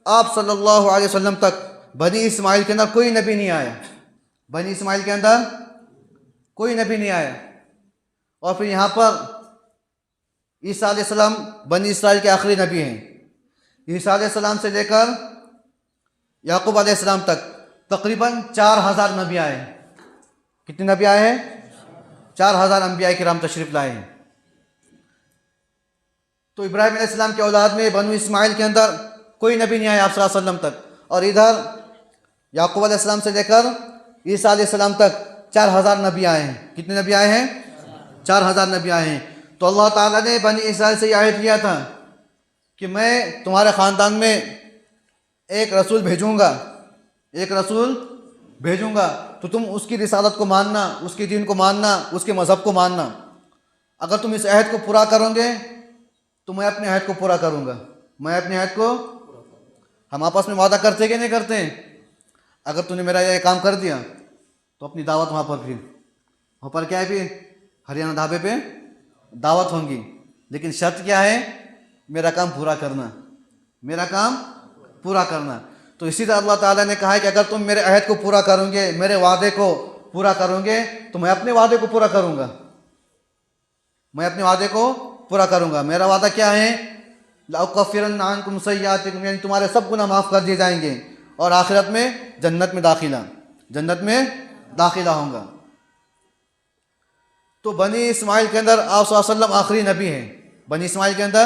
आप सल्लल्लाहु अलैहि वसल्लम तक बनी इस्माइल के अंदर कोई नबी नहीं आया। बनी इस्माइल के अंदर कोई नबी नहीं आया। और फिर यहाँ पर ईसा अलैहिस्सलाम बनी इसराइल के आखिरी नबी हैं। ईसा अलैहिस्सलाम से लेकर याकूब अलैहिस्सलाम तक तकरीबन 4000 नबी आए। कितने नबी आए हैं? 4000 अंबिया किराम तशरीफ़ लाए हैं। तो इब्राहिम अलैहिस्सलाम के औलाद में बनु इस्माइल के अंदर कोई नबी नहीं आया आप सल्लल्लाहु अलैहि वसल्लम तक। और इधर याकूब अलैहिस्सलाम से लेकर ईसा अलैहिस्सलाम तक 4000 नबी आए हैं। कितने नबी आए हैं? 4000 नबी आए हैं। तो अल्लाह ताला ने बनी इसराइल से यह अहद लिया था कि मैं तुम्हारे ख़ानदान में एक रसूल भेजूँगा, एक रसूल भेजूँगा, तो तुम उसकी रिसालत को मानना, उसके दीन को मानना, उसके मज़हब को मानना। अगर तुम इस अहद को पूरा करोगे तो मैं अपने अहद को पूरा करूँगा। मैं अपने अहद को, हम आपस में वादा करते कि नहीं करते? अगर तूने मेरा ये काम कर दिया तो अपनी दावत वहाँ पर क्या है, फिर हरियाणा ढाबे पे दावत होंगी। लेकिन शर्त क्या है? मेरा काम पूरा करना, मेरा काम पूरा करना। तो इसी तरह अल्लाह ताला ने कहा है कि अगर तुम मेरे अहद को पूरा करोगे, मेरे वादे को पूरा करोगे, तो मैं अपने वादे को पूरा करूँगा। मैं अपने वादे को पूरा करूँगा। मेरा वादा क्या है? लउकफ़िरन्ना अन्कुम सय्यातिकुम, यानी तुम्हारे सब गुनाह माफ़ कर दिए जाएंगे और आखिरत में जन्नत में दाखिला होगा। तो बनी इस्माइल के अंदर आप सल्लल्लाहु अलैहि वसल्लम आखिरी नबी हैं। बनी इस्माइल के अंदर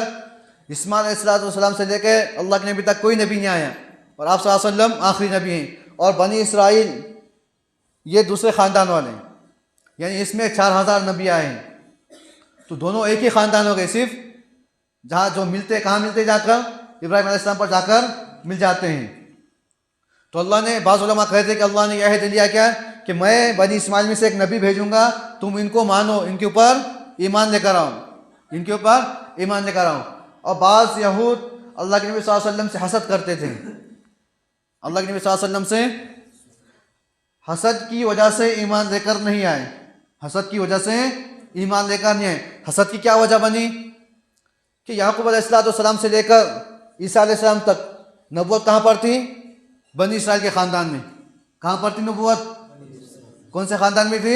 इस्माइल अलैहिस्सलाम से लेकर अल्लाह के नबी तक कोई नबी नहीं आया और आप सल्लल्लाहु अलैहि वसल्लम आखिरी नबी हैं। और बनी इसराइल ये दूसरे ख़ानदान वाले हैं, यानी इसमें 4000 नबी आए हैं। तो दोनों एक ही ख़ानदान हो गए। सिर्फ जहाँ जो मिलते, कहाँ मिलते? जाकर इब्राहिम अलैहिस्सलाम पर जाकर मिल जाते हैं। तो अल्लाह ने, बाज़ उलमा कहते हैं कि अल्लाह ने यह अहद लिया क्या कि मैं बनी इस्माइल में से एक नबी भेजूँगा, तुम इनको मानो, इनके ऊपर ईमान लेकर आओ, इनके ऊपर ईमान लेकर आओ। और बाज़ यहूद अल्लाह के नबी सल्लल्लाहु अलैहि वसल्लम से हसद करते थे, अल्लाह के नबी सल्लल्लाहु अलैहि वसल्लम से हसद की वजह से ईमान लेकर नहीं आए, हसद की वजह से ईमान लेकर नहीं आए। हसद की क्या वजह बनी कि याकूब अलैहिस्सलाम से लेकर ईसा अलैहिस्सलाम तक नबूवत कहाँ पर थी? बनी इसराइल के ख़ानदान में। कहाँ पर थी नबूवत? कौन से ख़ानदान में थी?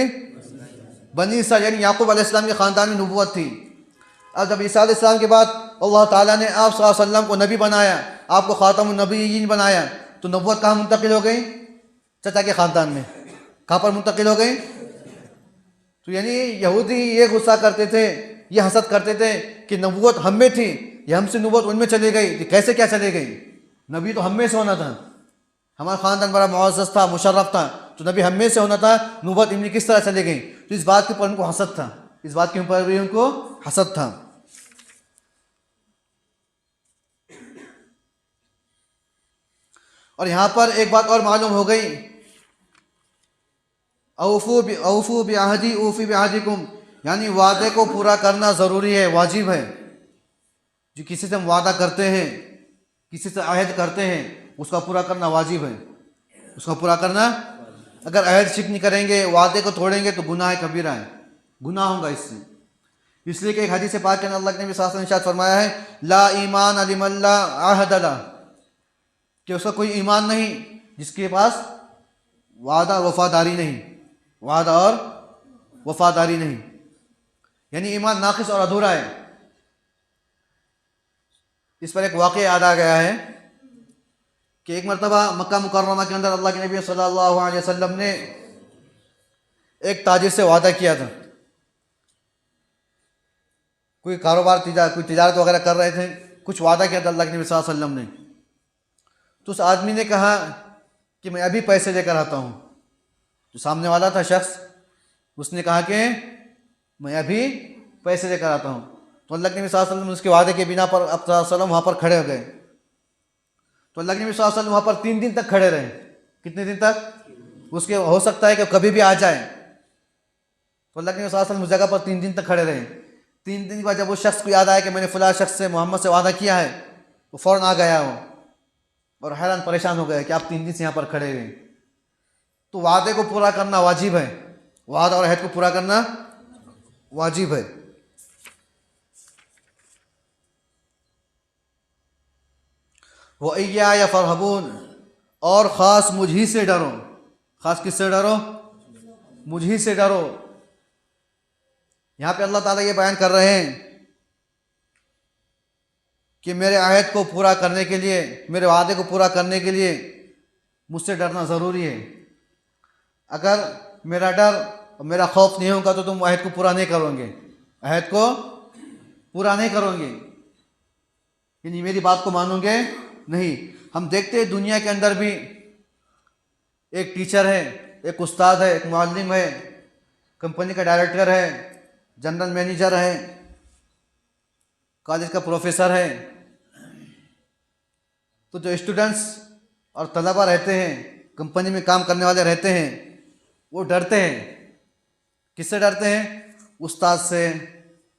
बनी इसराइल, यानी याकूब अलैहिस्सलाम के ख़ानदान में नबूवत थी। अब जब ईसा अलैहिस्सलाम के बाद अल्लाह ताला ने आप सल्लल्लाहु अलैहि वसल्लम को नबी बनाया, आपको ख़ातमुन नबिय्यीन बनाया, तो नबूवत कहाँ मुंतकिल हो गई? चचा के ख़ानदान में। कहाँ पर मुंतकिल हो गई? तो यानी यहूदी ये गुस्सा करते थे, ये हसद करते थे कि नबूवत हम में थी, ये हमसे नबूवत उनमें चली गई। कि कैसे क्या चली गई? नबी तो हम में से होना था, हमारा ख़ानदान बड़ा मुअज़्ज़ज़ था, मुशर्रफ था, तो नबी हम में से होना था, नबूवत इनमें किस तरह चली गई? तो इस बात के ऊपर उनको हसद था, इस बात के ऊपर भी उनको हसद था। और यहाँ पर एक बात और मालूम हो गई, औफू बिअहदी ऊफी बिअहदिकुम, यानी वादे को पूरा करना ज़रूरी है, वाजिब है। जो किसी से हम वादा करते हैं, किसी से अहद करते हैं, उसका पूरा करना वाजिब है, उसका पूरा करना। अगर अहद शिक नहीं करेंगे, वादे को तोड़ेंगे तो गुनाह कबीरा है, गुनाह होगा इससे। इसलिए कि एक हदीस पाक के अंदर अल्लाह ने भी साथ इरशाद फरमाया है, ला ईमान लिमन ला अहद ला, कि उसका कोई ईमान नहीं जिसके पास वादा और वफादारी नहीं, वादा और वफादारी नहीं, यानी ईमान नाक़िस और अधूरा है। इस पर एक वाक़या याद आ गया है कि एक मरतबा मक्का मुकर्रमा के अंदर अल्लाह के नबी सल्लल्लाहु अलैहि वसल्लम ने एक ताजिर से वादा किया था। कोई कारोबार कोई तिजारत वगैरह कर रहे थे, कुछ वादा किया था अल्लाह के नबी सल्लल्लाहु अलैहि वसल्लम ने। तो उस आदमी ने कहा कि मैं अभी पैसे लेकर आता हूँ। जो सामने वाला था शख्स, उसने कहा कि मैं अभी पैसे लेकर आता हूँ। तो अल्लाह के नबी सल्लल्लाहु अलैहि वसल्लम उसके वादे के बिना पर अब वहाँ पर खड़े हो गए। तो अल्लाह के नबी सल्लल्लाहु अलैहि वसल्लम वहाँ पर 3 दिन तक खड़े रहे। कितने दिन तक? उसके हो सकता है कि कभी भी आ जाए। तो अल्लाह के नबी सल्लल्लाहु अलैहि वसल्लम उस जगह पर 3 दिन तक खड़े रहे। 3 दिन के बाद जब उस शख्स को याद आया कि मैंने फ़लाँ शख्स से, मोहम्मद से वादा किया है, वो फ़ौरन आ गया वो और हैरान परेशान हो गया कि आप 3 दिन से यहाँ पर खड़े हुए। तो वादे को पूरा करना वाजिब है, वादा और अहद को पूरा करना वाजिब है। वो इय्या फरहबून, और ख़ास मुझ ही से डरो। ख़ास किससे डरो? मुझ ही से डरो। यहाँ पे अल्लाह ताला ये बयान कर रहे हैं कि मेरे अहद को पूरा करने के लिए, मेरे वादे को पूरा करने के लिए मुझसे डरना ज़रूरी है। अगर मेरा डर और मेरा खौफ नहीं होगा तो तुम अहद को पूरा नहीं करोगे, अहद को पूरा नहीं करोगे, यानी मेरी बात को मानोगे नहीं। हम देखते हैं दुनिया के अंदर भी एक टीचर है, एक उस्ताद है, एक मुअल्लिम है, कंपनी का डायरेक्टर है, जनरल मैनेजर है, कॉलेज का प्रोफेसर है। तो जो स्टूडेंट्स और तलबा रहते हैं, कंपनी में काम करने वाले रहते हैं, वो डरते हैं। किससे डरते हैं? उस्ताद से,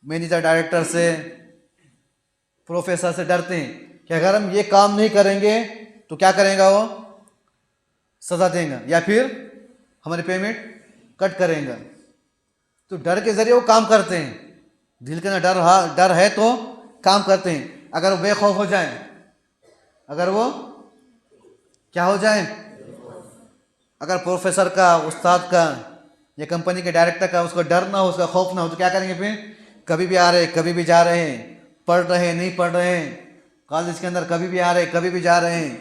मैनेजर डायरेक्टर से, प्रोफेसर से डरते हैं कि अगर हम ये काम नहीं करेंगे तो क्या करेगा वो? सज़ा देगा या फिर हमारी पेमेंट कट करेगा। तो डर के ज़रिए वो काम करते हैं। दिल के अंदर डर है तो काम करते हैं। अगर वो बेखौफ हो जाए, अगर वो क्या हो जाए, अगर प्रोफेसर का, उस्ताद का या कंपनी के डायरेक्टर का उसको डर ना हो, उसका खौफ ना हो, तो क्या करेंगे फिर? कभी भी आ रहे, कभी भी जा रहे हैं, पढ़ रहे हैं, नहीं पढ़ रहे हैं, कॉलेज के अंदर कभी भी आ रहे, कभी भी जा रहे हैं।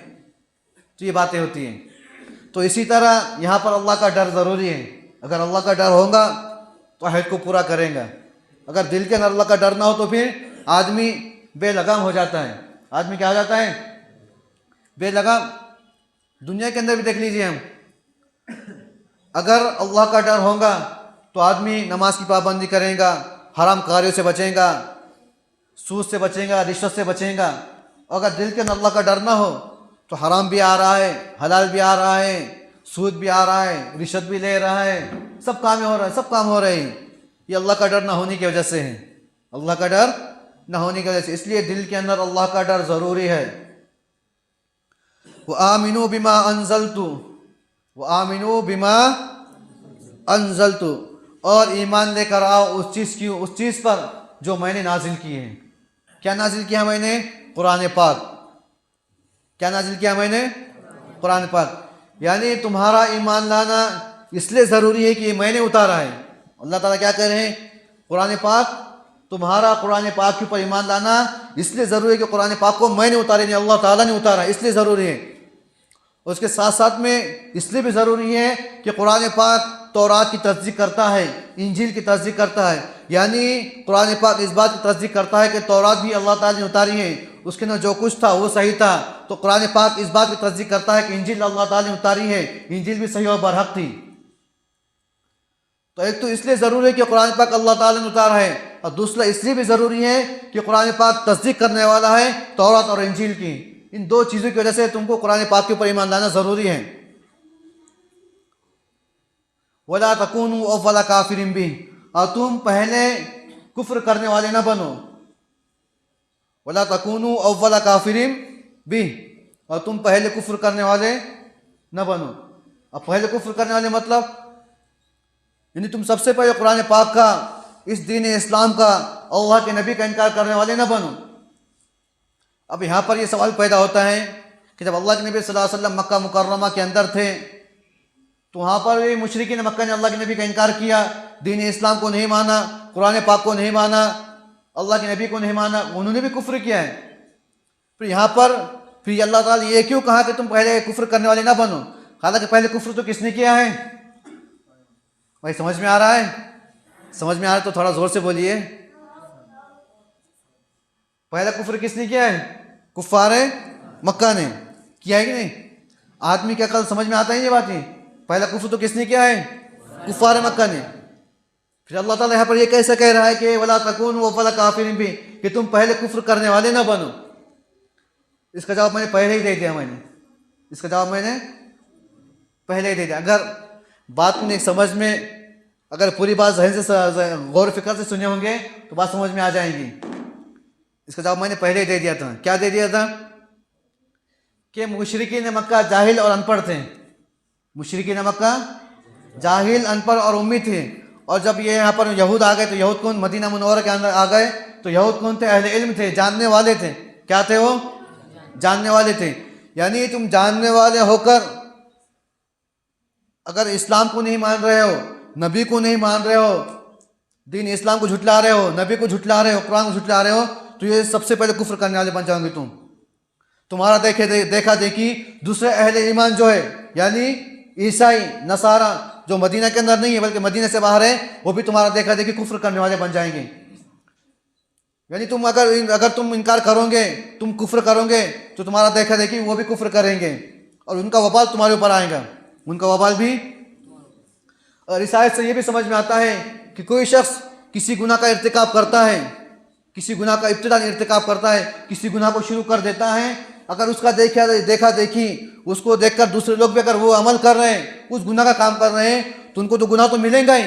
तो ये बातें होती हैं। तो इसी तरह यहाँ पर अल्लाह का डर ज़रूरी है। अगर अल्लाह का डर होगा तो अहद को पूरा करेगा। अगर दिल के अंदर अल्लाह का डर ना हो तो फिर आदमी बेलगाम हो जाता है। आदमी क्या हो जाता है? बेलगाम। दुनिया के अंदर भी देख लीजिए हम, अगर अल्लाह का डर होगा तो आदमी नमाज की पाबंदी करेगा, हराम कार्यों से बचेगा, सूद से बचेगा, रिश्वत से बचेगा। अगर दिल के अंदर अल्लाह का डर ना हो तो हराम भी आ रहा है, हलाल भी आ रहा है, सूद भी आ रहा है, रिश्वत भी ले रहा है, सब काम हो रहा है, सब काम हो रहे हैं। ये अल्लाह का डर ना होने की वजह से है, अल्लाह का डर ना होने की वजह से। इसलिए दिल के अंदर अल्लाह का डर ज़रूरी है। वो आमिनू बिमा अनजलतु, वो आमिनू बिमा अनजलतु, और ईमान लेकर आओ उस चीज़ पर जो मैंने नाजिल की है। क्या नाजिल किया मैंने? कुरान पाक। क्या नाजिल किया मैंने? कुरान पाक। यानी तुम्हारा ईमान लाना इसलिए ज़रूरी है कि ये मैंने उतारा है। अल्लाह ताला क्या कह रहे हैं? कुरान पाक, तुम्हारा कुरान पाक के ऊपर ईमान लाना इसलिए ज़रूरी है कि कुरान पाक को मैंने उतारे, नहीं अल्लाह ताला ने उतारा, इसलिए ज़रूरी है। उसके साथ साथ में इसलिए भी ज़रूरी है कि कुरान पाक तौरात की तस्दीक करता है, इंजील की तस्दीक करता है। यानी कुरान पाक इस बात की तस्दीक करता है कि तौरात भी अल्लाह ताला ने उतारी है, उसके अंदर जो कुछ था वो सही था। तो कुरान पाक इस बात की तस्दीक करता है कि इंजील अल्लाह ताला ने उतारी है, इंजील भी सही और बरहक थी। तो एक तो इसलिए ज़रूरी है कि कुरान पाक अल्लाह ताला ने उतारा है, और दूसरा इसलिए भी ज़रूरी है कि कुरान पाक तस्दीक करने वाला है तौरात और इंजील की। इन दो चीज़ों की वजह से तुमको कुरान पाक के ऊपर ईमान लाना ज़रूरी है। वला तकूनु अव्वला काफिरिन बिह, और तुम पहले कुफ्र करने वाले न बनो। वला तकूनु अव्वला काफिरिन बिह, और तुम पहले कुफ्र करने वाले न बनो। अब पहले कुफ्र करने वाले मतलब यानी तुम सबसे पहले कुरान पाक का, इस दीन इस्लाम का, अल्लाह के नबी का इनकार करने वाले न बनो। अब यहाँ पर ये सवाल पैदा होता है कि जब अल्लाह के नबी सल्लल्लाहु अलैहि वसल्लम मक्का मुकर्रमा के अंदर थे, तो वहाँ पर भी मुशरिकीन मक्का ने अल्लाह के नबी का इनकार किया, दीन इस्लाम को नहीं माना, कुरान पाक को नहीं माना, अल्लाह के नबी को नहीं माना, उन्होंने भी कुफ्र किया है। फिर यहाँ पर फिर अल्लाह ताला ये क्यों कहा कि तुम पहले कुफ्र करने वाले ना बनो? हालांकि पहले कुफ्र तो किसने किया है? भाई समझ में आ रहा है? समझ में आ रहा है तो थोड़ा जोर से बोलिए। पहला कुफ्र किसने किया है? कुफ्फार मक्का ने किया है कि नहीं? आदमी की अकल समझ में आता है ये बातें? पहला कुफ्र तो किसने किया है? कुफ्फार मक्का ने। फिर अल्लाह ताला यहाँ पर ये कैसे कह रहा है कि वला तकूनु अव्वला काफिरिन बिह, कि तुम पहले कुफ्र करने वाले ना बनो? इसका जवाब मैंने पहले ही दे दिया। इसका जवाब मैंने पहले ही दे दिया। अगर बात में समझ में, अगर पूरी बात जहन से गौर फिक्र से सुने होंगे तो बात समझ में आ जाएगी। इसका जवाब मैंने पहले ही दे दिया था। क्या दे दिया था? कि मुशरिकीन मक्का जाहिल और अनपढ़ थे। मुशरिकीन मक्का जाहिल, अनपढ़ और उम्मी थे। और जब ये यहाँ पर यहूद आ गए तो यहूद कौन? मदीना मुनव्वरा के अंदर आ गए तो यहूद कौन थे? अहले इल्म थे, जानने वाले थे। क्या थे वो? जानने वाले थे। यानी तुम जानने वाले होकर अगर इस्लाम को नहीं मान रहे हो, नबी को नहीं मान रहे हो, दीन इस्लाम को झुटला रहे हो, नबी को झुटला रहे हो, कुरान को झुटला रहे हो, तो ये सबसे पहले कुफ्र करने वाले बन जाओगे तुम। तुम्हारा देखा देखी दूसरे अहले ईमान जो है, यानी ईसाई नसारा जो मदीना के अंदर नहीं है बल्कि मदीना से बाहर है, वो भी तुम्हारा देखा देखी कुफ्र करने वाले बन जाएंगे। यानी तुम अगर तुम इनकार करोगे, तुम कुफ्र करोगे, तो तुम्हारा देखा देखी वो भी कुफ्र करेंगे और उनका वबाल तुम्हारे ऊपर आएगा, उनका वबाल भी। और इस आयत से ये भी समझ में आता है कि कोई शख्स किसी गुनाह का इर्तिकाब करता है, किसी गुनाह का इब्तिदान इर्तिकाब करता है, किसी गुनाह को शुरू कर देता है, अगर उसका देखा देखी उसको देखकर दूसरे लोग भी अगर वो अमल कर रहे हैं, उस गुनाह का काम कर रहे हैं, तो उनको तो गुनाह तो मिलेगा ही।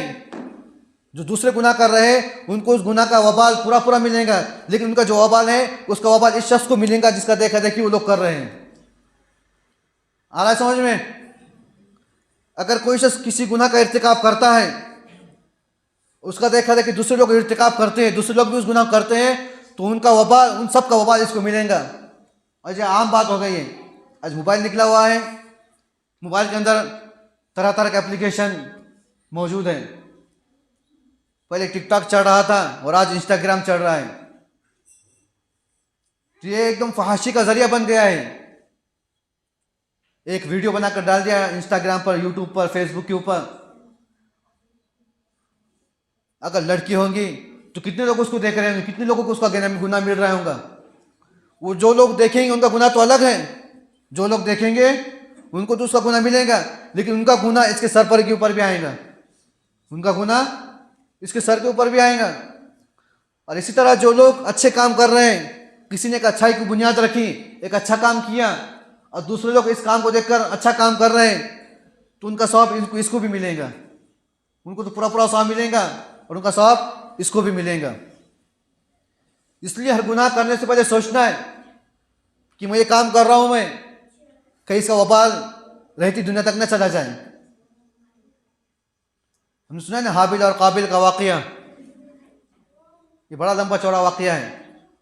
जो दूसरे गुनाह कर रहे हैं उनको उस गुनाह का वबाल पूरा मिलेगा, लेकिन उनका जो वबाल है उसका वबाल इस शख्स को मिलेगा जिसका देखा देखी वो लोग कर रहे हैं। आ रहा है समझ में? अगर कोई शख्स किसी गुनाह का इर्तिकाब करता है, उसका देखा देखी दूसरे लोग इर्तिकाब करते हैं, दूसरे लोग भी उस गुनाह करते हैं, तो उनका वबाल, उन सब का वबाल इसको मिलेगा। और ये आम बात हो गई है। आज मोबाइल निकला हुआ है, मोबाइल के अंदर तरह तरह के एप्लीकेशन मौजूद हैं। पहले टिकटॉक चल रहा था और आज इंस्टाग्राम चल रहा है। तो ये एकदम फहाशी का जरिया बन गया है। एक वीडियो बनाकर डाल दिया इंस्टाग्राम पर, यूट्यूब पर, फेसबुक के ऊपर, अगर लड़की होंगी तो कितने लोग उसको देख रहे होंगे, कितने लोगों को उसका गुनाह मिल रहा होगा। वो जो लोग देखेंगे उनका गुनाह तो अलग है, जो लोग देखेंगे उनको तो उसका गुनाह मिलेगा, लेकिन उनका गुनाह इसके सर पर के ऊपर भी आएगा, उनका गुनाह इसके सर के ऊपर भी आएगा। और इसी तरह जो लोग अच्छे काम कर रहे हैं, किसी ने एक अच्छाई की बुनियाद रखी, एक अच्छा काम किया और दूसरे लोग इस काम को देखकर अच्छा काम कर रहे हैं, तो उनका सवाब इसको भी मिलेगा, उनको तो पूरा सवाब मिलेगा और उनका सवाब इसको भी मिलेगा। इसलिए हर गुनाह करने से पहले सोचना है कि मैं ये काम कर रहा हूँ, मैं कहीं इसका वबाल रहती दुनिया तक न चला जाए। हमने सुना है ना हाबिल और काबिल का वाक़या, ये बड़ा लंबा चौड़ा वाक़या है,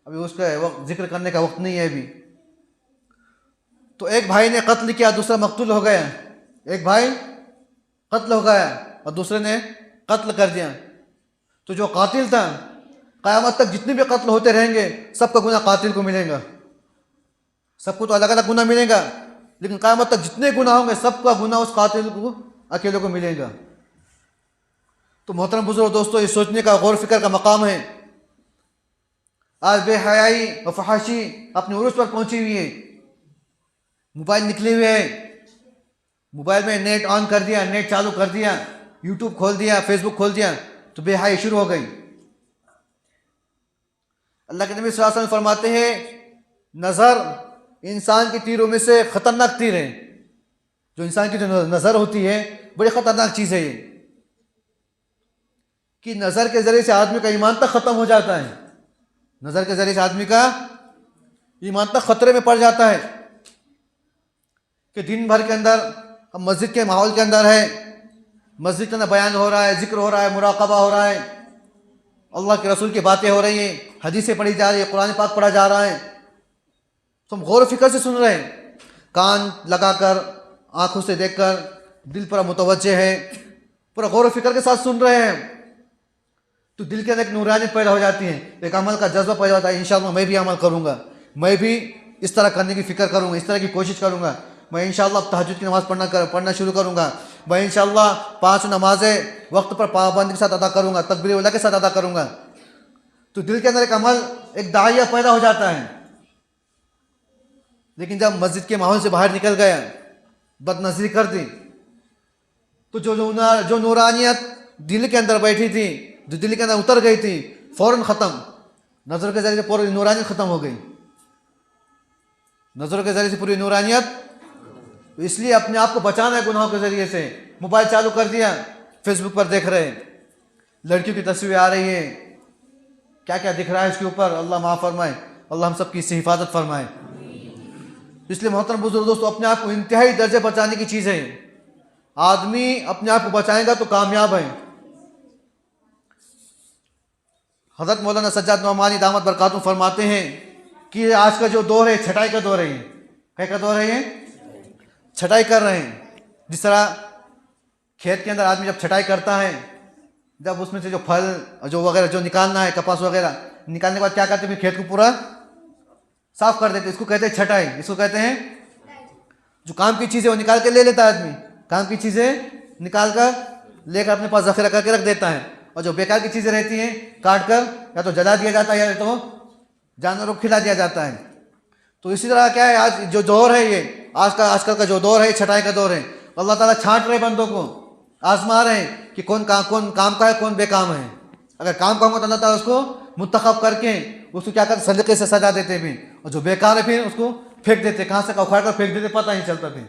अभी उसका जिक्र करने का वक्त नहीं है अभी। तो एक भाई ने कत्ल किया, दूसरा मकतूल हो गया। एक भाई कत्ल हो गया और दूसरे ने कत्ल कर दिया। तो जो कातिल था, क़यामत तक जितने भी कत्ल होते रहेंगे सबका गुनाह कातिल को मिलेगा। सबको तो अलग अलग गुनाह मिलेगा, लेकिन क़यामत तक जितने गुनाह होंगे सबका गुनाह उस कातिल को अकेले को मिलेगा। तो मोहतरम बुजुर्ग दोस्तों, ये सोचने का गौर फिक्र का मकाम है। आज बेहयाई और फहाशी अपने उरूज पर पहुंची हुई है। मोबाइल निकले हुए हैं, मोबाइल में नेट ऑन कर दिया, नेट चालू कर दिया, यूट्यूब खोल दिया, फेसबुक खोल दिया, तो बेहयाई शुरू हो गई। अल्लाह के नबी सल्लल्लाहु अलैहि वसल्लम फरमाते हैं, नज़र इंसान की तीरों में से ख़तरनाक तीर है। जो इंसान की जो नज़र होती है बड़ी ख़तरनाक चीज़ है ये, कि नज़र के ज़रिए से आदमी का ईमान तक ख़त्म हो जाता है। नज़र के ज़रिए से आदमी का ईमान तक ख़तरे में पड़ जाता है। कि दिन भर के अंदर हम मस्जिद के माहौल के अंदर है, मस्जिद के अंदर बयान हो रहा है, जिक्र हो रहा है, मुराक़बा हो रहा है, अल्लाह के रसूल की बातें हो रही हैं, हदीसें पढ़ी जा रही है, कुरान पाक पढ़ा जा रहा है, तो हम गौर फिक्र से सुन रहे हैं, कान लगाकर, आँखों से देखकर, दिल पर मुतवज्जे है, पूरा गौर फिक्र के साथ सुन रहे हैं। तो दिल के अंदर एक नूरानियत पैदा हो जाती है, एक अमल का जज्बा पैदा होता है। इंशाअल्लाह मैं भी अमल करूँगा, मैं भी इस तरह करने की फ़िक्र करूँगा, इस तरह की कोशिश करूँगा। मैं इंशाअल्लाह तहज्जुद की नमाज़ पढ़ना शुरू करूँगा। मैं इंशाअल्लाह 5 नमाज़ें वक्त पर पाबंदी के साथ अदा करूँगा, तकबीर उला के साथ अदा करूँगा। तो दिल के अंदर एक अमल, एक दाइया पैदा हो जाता है। लेकिन जब मस्जिद के माहौल से बाहर निकल गया, बदनज़री कर दी, तो जो नूरानियत दिल के अंदर बैठी थी, जो दिल के अंदर उतर गई थी, फ़ौरन ख़त्म। नज़र के ज़रिए से पूरी नूरानियत ख़त्म हो गई। नज़रों के ज़रिए से पूरी नूरानियत। इसलिए अपने आप को बचाना है गुनाहों के ज़रिए से। मोबाइल चालू कर दिया, फेसबुक पर देख रहे हैं, लड़कियों की तस्वीरें आ रही है, क्या क्या दिख रहा है इसके ऊपर। अल्लाह माफ़ फरमाए, अल्लाह हम सब की इससे हिफाजत फरमाए। इसलिए मोहतरम बुजुर्ग दोस्तों, अपने आप को इंतहाई दर्जे बचाने की चीज़ है। आदमी अपने आप को बचाएगा तो कामयाब है। हज़रत मौलाना सज्जाद नौमानी दामत बरकातुहू फरमाते हैं कि आज का जो दौर है छटाई का दौर है। क्या का दौर है ये? छटाई कर रहे हैं। जिस तरह खेत के अंदर आदमी जब छटाई करता है, जब उसमें से जो फल जो वगैरह जो निकालना है, कपास वगैरह निकालने के बाद क्या करते हैं, खेत को पूरा साफ कर देते हैं। इसको कहते हैं छटाई। इसको कहते हैं जो काम की चीज़ें वो निकाल के ले लेता है आदमी, काम की चीज़ें निकाल कर लेकर अपने पास ज़ख़ीरा करके रख देता है। और जो बेकार की चीज़ें रहती हैं काट कर या तो जला दिया जाता है या तो जानवरों को खिला दिया जाता है। तो इसी तरह क्या है, आज जो दौर है, ये आजकल का जो दौर है छटाई का दौर है। अल्लाह ताला छांट रहे बंदों को, आजमा रहे हैं कि कौन काम का है, कौन बेकाम है। अगर काम का होगा तो अल्लाह ताला उसको मुंतखब करके उसको क्या करते, सलीके से सजा देते भी, और जो बेकार है फिर उसको फेंक देते, कहाँ से उखाड़ कर फेंक देते, पता नहीं चलता फिर।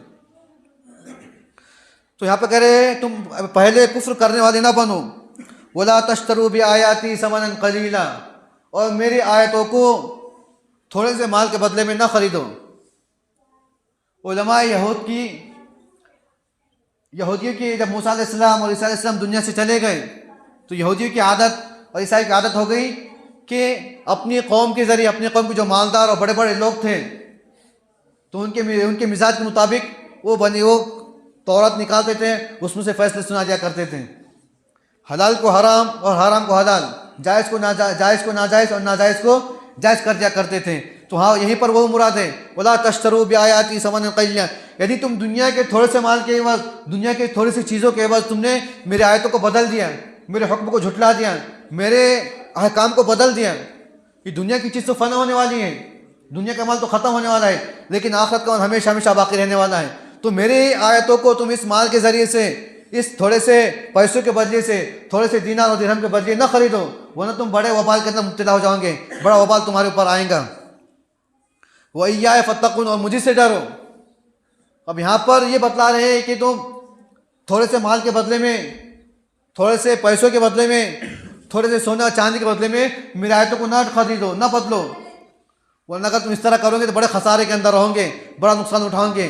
तो यहाँ पे कह रहे हैं तुम पहले कुफ्र करने वाले ना बनो। वला तश्तरू बि आयाती समनन कलीला, और मेरी आयतों को थोड़े से माल के बदले में ना खरीदो। उलमा यहूदियों की जब मूसा अलैहिस्सलाम और ईसा अलैहिस्सलाम दुनिया से चले गए, तो यहूदियों की आदत और ईसाई की आदत हो गई कि अपनी कौम के ज़रिए, अपनी कौम के जो मालदार और बड़े बड़े लोग थे, तो उनके मिजाज के मुताबिक वो तौरात निकालते थे, उसमें से फैसले सुना दिया करते थे। हलाल को हराम और हराम को हलाल, जायज़ को नाजायज़ और नाजायज़ को जायज़ कर दिया करते थे। तो हाँ, यहीं पर वो मुराद है, वला तश्तरू बि आयाती समनन कलीला। यदि तुम दुनिया के थोड़े से माल के एवज, दुनिया के थोड़ी सी चीज़ों के एवज तुमने मेरी आयतों को बदल दिया, मेरे हुक्म को झुटला दिया, मेरे अहकाम को बदल दिया। कि दुनिया की चीज़ तो फ़ना होने वाली है, दुनिया का माल तो ख़त्म होने वाला है, लेकिन आखिरत का माल हमेशा हमेशा बाकी रहने वाला है। तो मेरी आयतों को तुम इस माल के ज़रिए से, इस थोड़े से पैसों के बदले से, थोड़े से दीनार और दिरहम के बदले न खरीदो, वरना तुम बड़े वबाल के अंदर मुब्तला हो जाओगे, बड़ा वबाल तुम्हारे ऊपर आएगा। वह इय्याय फत्तकुन, और मुझे से डरो। अब यहाँ पर ये बतला रहे हैं कि तुम थोड़े से माल के बदले में, थोड़े से पैसों के बदले में, थोड़े से सोना चांदी के बदले में मेरी आयतों को ना खरीदो, ना बदलो, वरना अगर तुम इस तरह करोगे तो बड़े खसारे के अंदर रहोगे, बड़ा नुकसान उठाओगे।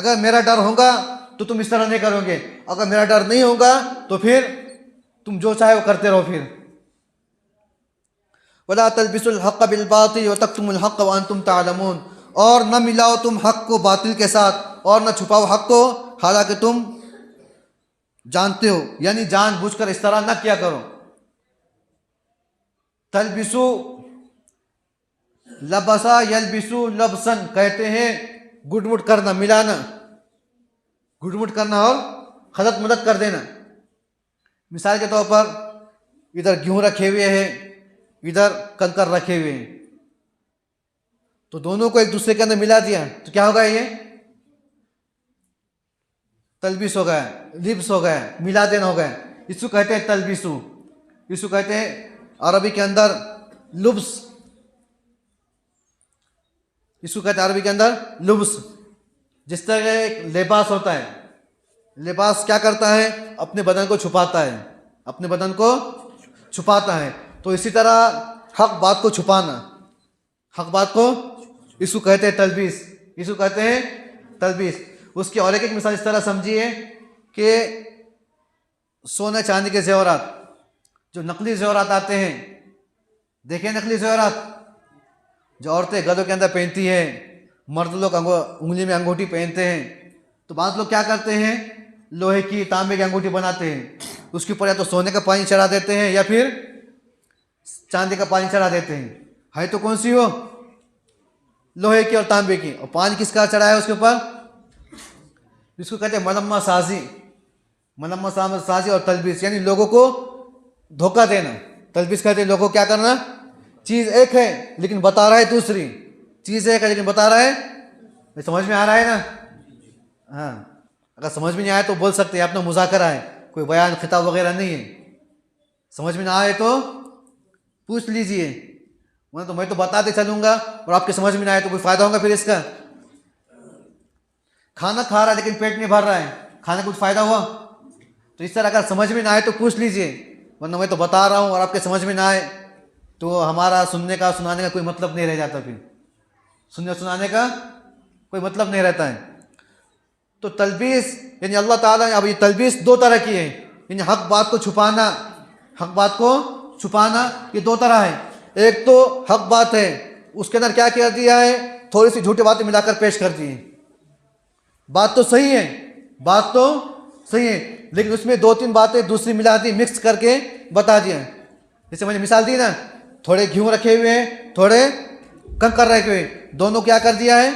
अगर मेरा डर होगा तो तुम इस तरह नहीं करोगे, अगर मेरा डर नहीं होगा तो फिर तुम जो चाहे वो करते रहो। फिर वला तलबिसुल हक़्क़ बिल बातिल व तक्तुमुल हक़्क़ व अंतुम तालमून, और न मिलाओ तुम हक को बातिल के साथ और न छुपाओ हक को हालांकि तुम जानते हो, यानी जानबूझकर इस तरह न किया करो। तलबिसु लबसा यलबिसु लबसन कहते हैं गुटमुट करना, मिलाना, गुटमुट करना और खलत मदद कर देना। मिसाल के तौर पर इधर गेहूं रखे हुए हैं, इधर कंकर रखे हुए हैं, तो दोनों को एक दूसरे के अंदर मिला दिया तो क्या होगा? ये तलबिस हो गया, लिब्स हो गया, मिला देना हो गया। इसको कहते हैं तलबिसु, इसको कहते हैं अरबी के अंदर लुब्स, इसको कहते हैं अरबी के अंदर लुब्स। जिस तरह एक लिबास होता है, लिबास क्या करता है? अपने बदन को छुपाता है, अपने बदन को छुपाता है। तो इसी तरह हक बात को छुपाना, हक बात को, इसको कहते हैं तलबीस, इसको कहते हैं तलबीस। उसकी और एक मिसाल इस तरह समझिए कि सोने चांदी के जेवरात, जो नकली जेवरात आते हैं, देखिए नकली जेवरात जो औरतें गलों के अंदर पहनती हैं, मर्द लोग उंगली में अंगूठी पहनते हैं, तो बाद लोग क्या करते हैं? लोहे की तांबे की अंगूठी बनाते हैं, उसके ऊपर या तो सोने का पानी चढ़ा देते हैं या फिर चांदी का पानी चढ़ा देते हैं। है तो कौन सी हो? लोहे की और तांबे की। और पानी किसका चढ़ाया उसके ऊपर? इसको कहते हैं मलम्मा साजी, मलम्मा साजी और तलबीस, यानी लोगों को धोखा देना। तलबीस कहते हैं लोगों को क्या करना? चीज़ एक है लेकिन बता रहा है दूसरी, चीज़ एक है लेकिन बता रहा है। समझ में आ रहा है ना? हाँ, अगर समझ में नहीं आए तो बोल सकते हैं, अपना मुज़ाकरा है, कोई बयान खिताब वगैरह नहीं है। समझ में ना आए तो पूछ लीजिए, मैं तो बताते चलूँगा और आपके समझ में ना आए तो कोई फ़ायदा होगा फिर इसका? खाना खा रहा है लेकिन पेट नहीं भर रहा है, खाने कुछ फ़ायदा हुआ? तो इस तरह अगर समझ में ना आए तो पूछ लीजिए, वरना मैं तो बता रहा हूँ और आपके समझ में ना आए तो हमारा सुनने का सुनाने का कोई मतलब नहीं रह जाता, फिर सुनने सुनाने का कोई मतलब नहीं रहता है। तो तलबीस यानी अल्लाह ताला, अब ये तलबीस दो तरह की है, यानी हक बात को छुपाना, हक बात को छुपाना ये दो तरह है। एक तो हक बात है, उसके अंदर क्या कर दिया है? थोड़ी सी झूठी बातें मिलाकर पेश कर दी है। बात तो सही है, बात तो सही है, लेकिन उसमें दो तीन बातें दूसरी मिला दी, मिक्स करके बता दिया। जैसे मैंने मिसाल दी ना, थोड़े गेहूं रखे हुए हैं, थोड़े कंकर रखे हुए, दोनों क्या कर दिया है?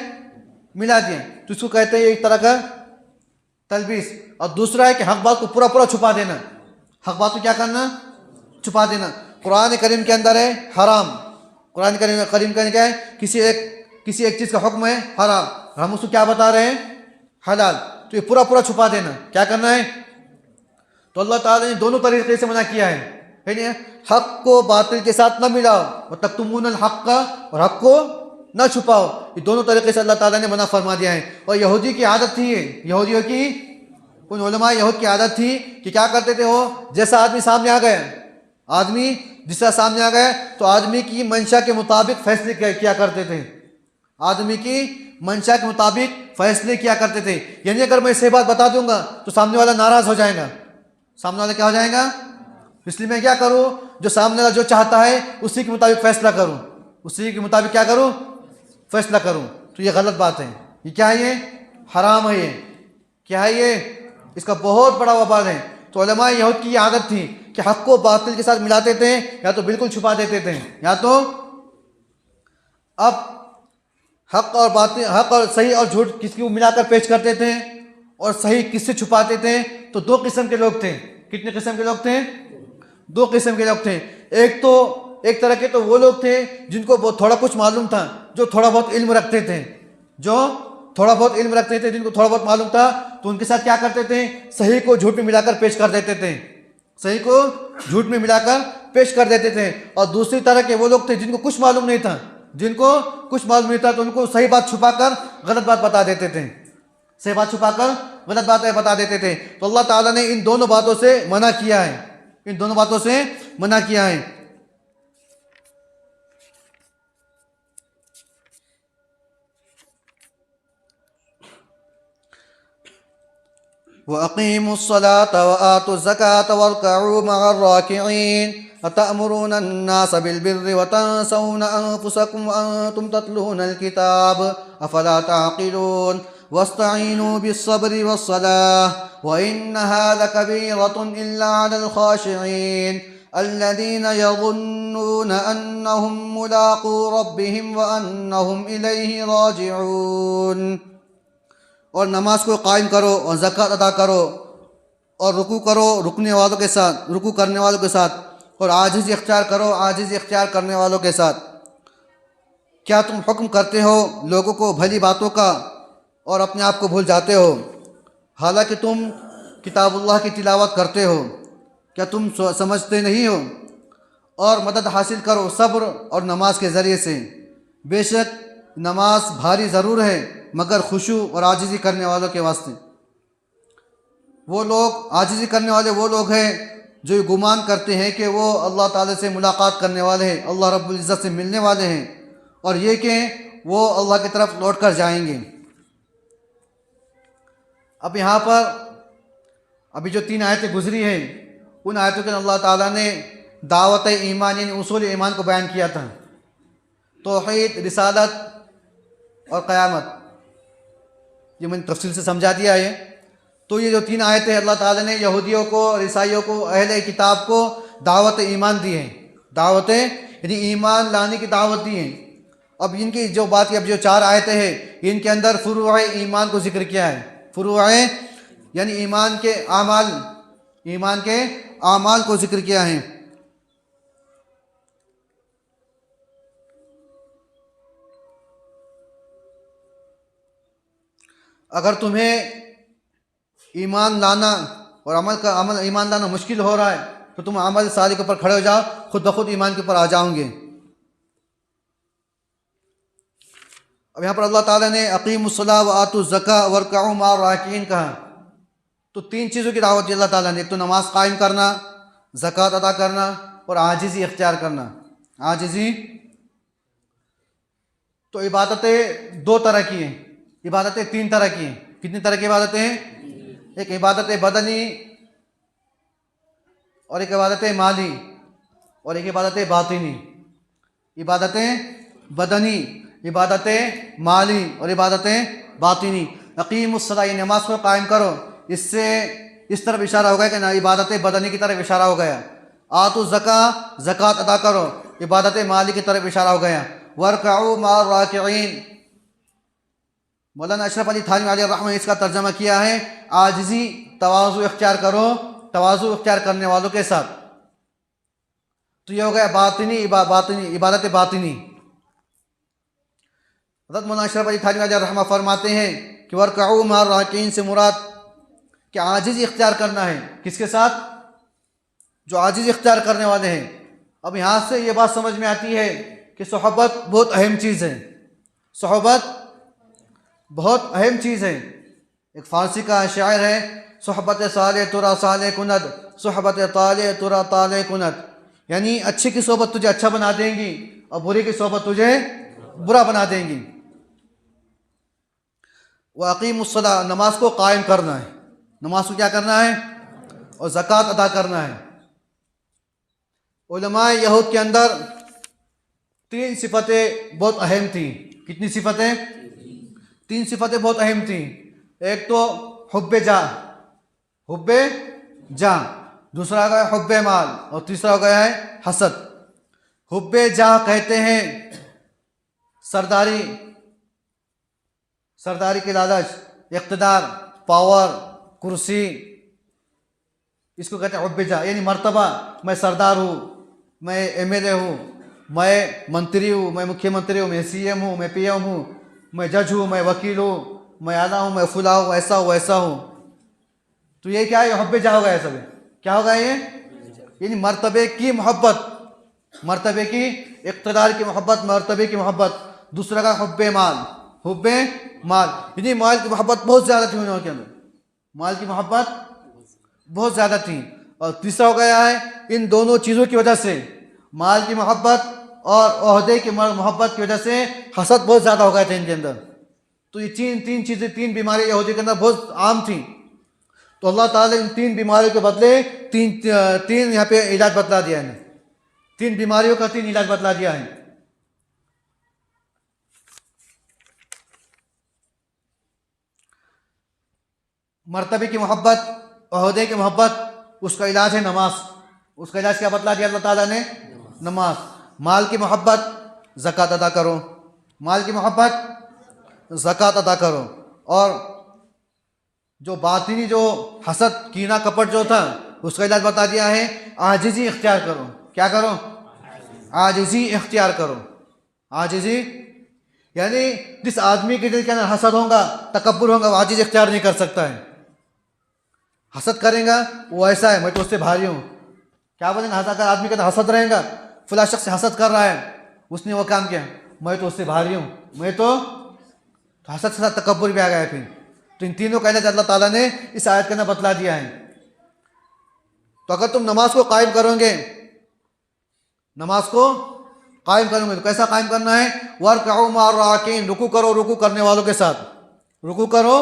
मिला दिया। तो इसको कहते हैं एक तरह का तलबीस। और दूसरा है कि हक बात को पूरा पूरा छुपा देना, हक बात को क्या करना? छुपा देना। कुरान करीम के अंदर है हराम, कुरान करीम का क्या है? किसी एक चीज़ का हुक्म है हराम, हम उसको क्या बता रहे हैं? हलाल। तो ये पूरा पूरा छुपा देना क्या करना है? तो अल्लाह ताला ने दोनों तरीके से मना किया है, नहीं? हक को बातिल के साथ न मिलाओ, और तक्तुमूनल हक़, और हक को न छुपाओ। ये दोनों तरीके से अल्लाह ताला ने मना फरमा दिया है। और यहूदी की आदत थी, यहूदियों की, उन उलमा यहूद की आदत थी कि क्या करते थे वो? जैसा आदमी सामने आ गया, आदमी जिसका सामने आ गया तो आदमी की मंशा के मुताबिक फैसले किया करते थे, आदमी की मंशा के मुताबिक फैसले किया करते थे। यानी अगर मैं सही बात बता दूंगा तो सामने वाला नाराज हो जाएगा, सामने वाला क्या हो जाएगा? इसलिए मैं क्या करूं? जो सामने वाला जो चाहता है उसी के मुताबिक फैसला करूं, उसी के मुताबिक क्या करूं? फैसला करूं। तो ये गलत बात है, ये क्या है? ये हराम है। ये क्या है? ये इसका बहुत बड़ा वबाल है। तो उलमा यहूद की आदत थी कि हक को बातिल के साथ मिलाते थे, या तो बिल्कुल छुपा देते थे, या तो अब हक और बातिल, हक और सही और झूठ किसकी को मिलाकर पेश करते थे, और सही किससे छुपाते थे। तो दो किस्म के लोग थे। कितने किस्म के लोग थे? दो किस्म के लोग थे। एक तरह के तो वो लोग थे जिनको थोड़ा कुछ मालूम था, जो थोड़ा बहुत इल्म रखते थे, जो थोड़ा बहुत इल्म रखते थे, जिनको थोड़ा बहुत मालूम था, तो उनके साथ क्या करते थे? सही को झूठ में मिलाकर पेश कर देते थे, सही को झूठ में मिलाकर पेश कर देते थे। और दूसरी तरह के वो लोग थे जिनको कुछ मालूम नहीं था, जिनको कुछ मालूम नहीं था, तो उनको सही बात छुपाकर गलत बात बता देते थे, सही बात छुपाकर गलत बात बता देते थे। तो अल्लाह ताला ने इन दोनों बातों से मना किया है, इन दोनों बातों से मना किया है। वअक़ीमुस्सलात व आतुज़्ज़कात वरकऊ मअर्राकिईन अतअमुरून अन्नास बिलबिर्रि व तंसौना अनफुसकुम व अंतुम ततलूनल किताब अफला ताक़िलून वस्तईनू बिस्सब्रि वस्सलाह व इन्नहा लकबीरतुन इल्ला अलल ख़ाशिईन अल्लज़ीना यज़ुन्नूना अन्नहुम मुलाक़ू रब्बिहिम व अन्नहुम इलैहि राजिऊन। और नमाज को कायम करो और ज़कात अदा करो और रुकू करो रुकने वालों के साथ, रुकू करने वालों के साथ, और आजिज़ इख्तियार करो आजिज़ इख्तियार करने वालों के साथ। क्या तुम हुक्म करते हो लोगों को भली बातों का और अपने आप को भूल जाते हो, हालांकि तुम किताबुल्लाह की तिलावत करते हो। क्या तुम समझते नहीं हो? और मदद हासिल करो सब्र और नमाज के ज़रिए से। बेशक नमाज भारी ज़रूर है मगर खुशू और आजिज़ी करने वालों के वास्ते। वो लोग आजिज़ी करने वाले वो लोग हैं जो गुमान करते हैं कि वो अल्लाह ताला से मुलाकात करने वाले हैं, अल्लाह रब्बुल इज़्ज़त से मिलने वाले हैं, और ये कि वो अल्लाह की तरफ लौट कर जाएंगे। अब यहाँ पर अभी जो 3 आयतें गुजरी हैं, उन आयतों के अल्लाह ताला ने दावत ईमान यानी उसूल ईमान को बयान किया था। तौहीद, रिसालत और क़यामत, ये मैंने तफसील से समझा दिया है। तो ये जो 3 आयतें अल्लाह ताला ने यहूदियों को और ईसाइयों को, अहले किताब को दावत ईमान दी है, दावत यानी ईमान लाने की दावत दी है। अब इनकी जो बात की, अब जो 4 आयतें हैं इनके अंदर फुरूअ ईमान को जिक्र किया है। फुरूअ यानी ईमान के आमाल, ईमान के आमाल को जिक्र किया है। अगर तुम्हें ईमान लाना और अमल ईमान लाना मुश्किल हो रहा है तो तुम अमल सालिह के ऊपर खड़े हो जाओ, खुद ब खुद ईमान के ऊपर आ जाओगे। अब यहाँ पर अल्लाह ताला ने अक़ीमुस्सलाह व आतुज़्ज़का वरकऊ मअर्राकिईन कहा। तो 3 चीज़ों की दावत दी अल्लाह ताला ने। एक तो नमाज कायम करना, ज़कात अदा करना और आजिज़ी इख्तियार करना। आजिज़ी, तो इबादतें 2 तरह की हैं, इबादतें 3 तरह की हैं। कितनी तरह की इबादतें हैं? एक इबादत बदनी और एक इबादत माली और एक इबादत बातिनी। इबादतें बदनी, इबादत माली और इबादत बातिनी। अक़ीमुस्सलाह, नमाज को कायम करो, इससे इस तरफ इशारा हो गया कि ना इबादत बदनी की तरफ इशारा हो गया। आतुज़्ज़का, ज़कात अदा करो, इबादत माली की तरफ इशारा हो गया। वरकऊ मअर्राकिईन, मौलाना अशरफ अली थानवी अलैहिर्रहमह ने इसका तर्जमा किया है आजिज़ी, तवाज़ु इख्तियार करो, तवाज़ु इख्तियार करने वालों के साथ। तो ये हो गया बातिनी इबादत बातिनी। हज़रत मौलाना अशरफ अली थानवी अलैहिर्रहमह फरमाते हैं कि वरकऊ मअर्राकिईन से मुराद कि आजिज़ इख्तियार करना है। किसके साथ? जो आजिज़ इख्तियार करने वाले हैं। अब यहाँ से ये बात समझ में आती है कि सोहबत बहुत अहम चीज़ है। सोहबत बहुत अहम चीज़ है। एक फ़ारसी का शायर है, सोहबत साले तुरा साले कुनद, सोहबत ताले तुरा ताले कुनद, यानी अच्छे की सोहबत तुझे अच्छा बना देंगी और बुरे की सोहबत तुझे बुरा बना देंगी। व अक़ीमुस्सलाह, नमाज को कायम करना है, नमाज को क्या करना है? और ज़कात अदा करना है। उलमाए यहूद के अंदर 3 सिफ़तें बहुत अहम थी। कितनी सिफ़तें? 3 सिफ़तें बहुत अहम थी। एक तो हुब्बे जा, दूसरा हो गया हुब्बे माल और तीसरा हो गया है हसद। हुब्बे जा कहते हैं सरदारी के लालच, इक़्तिदार, पावर, कुर्सी, इसको कहते हैं हुब्बे जा, यानी मर्तबा। मैं सरदार हूँ, मैं एमएलए हूँ, मैं मंत्री हूँ, मैं मुख्यमंत्री हूँ, मैं सीएम हूँ, मैं पीएम हूँ, मैं जज हूँ, मैं वकील हूँ, मैं आला हूँ, मैं फुला हूँ, ऐसा हूँ वैसा हूँ। तो ये क्या है? हुब्बे जा होगा। ये सब क्या होगा? ये यानी मर्तबे की मोहब्बत, मर्तबे की, इक़्तिदार की मोहब्बत, मर्तबे की मोहब्बत। दूसरा का हुब्बे माल, यानी माल की मोहब्बत बहुत ज़्यादा थी उनके अंदर, माल की मोहब्बत बहुत ज़्यादा थी। और तीसरा हो गया है इन दोनों चीज़ों की वजह से, माल की मोहब्बत और ओहदे की मोहब्बत की वजह से हसद बहुत ज़्यादा हो गया था इनके अंदर। तो ये तीन चीज़ें, 3 बीमारियाँ यहूदी के अंदर बहुत आम थी। तो अल्लाह ताला इन 3 बीमारियों के बदले तीन तीन यहाँ पे इलाज बतला दिया है। 3 बीमारियों का 3 इलाज बतला दिया है। मर्तबे की मोहब्बत, ओहदे की मोहब्बत, उसका इलाज है नमाज। उसका इलाज क्या बतला दिया अल्लाह ताला ने? नमाज। माल की मोहब्बत, ज़कात अदा करो। माल की मोहब्बत, ज़कात अदा करो। और जो बातिनी जो हसद कीना कपट जो था, उसका इलाज बता दिया है आजिज़ी इख्तियार करो। क्या करो? आजिज़ी इख्तियार करो। आजिज़ी यानी जिस आदमी के दिल के अंदर हसद होगा, तकब्बुर होगा, वो आजिज़ इख्तियार नहीं कर सकता है। हसद करेगा वो ऐसा है, मैं तो उससे भारी हूँ। क्या बोलेंगे? अगर आदमी का हसद रहेगा, फला शख्स हसद कर रहा है, उसने वो काम किया, मैं तो उससे भारी हूँ, मैं तो हसद के साथ तकब्बुर भी आ गया। फिर तो इन तीनों का इलाज अल्लाह ताला ने इस आयत के अंदर बतला दिया है। तो अगर तुम नमाज को कायम करोगे, नमाज को कायम करोगे, तो कैसा कायम करना है? वर्कअू मार राकिन, रुकू करो रुकू करने वालों के साथ। रुकू करो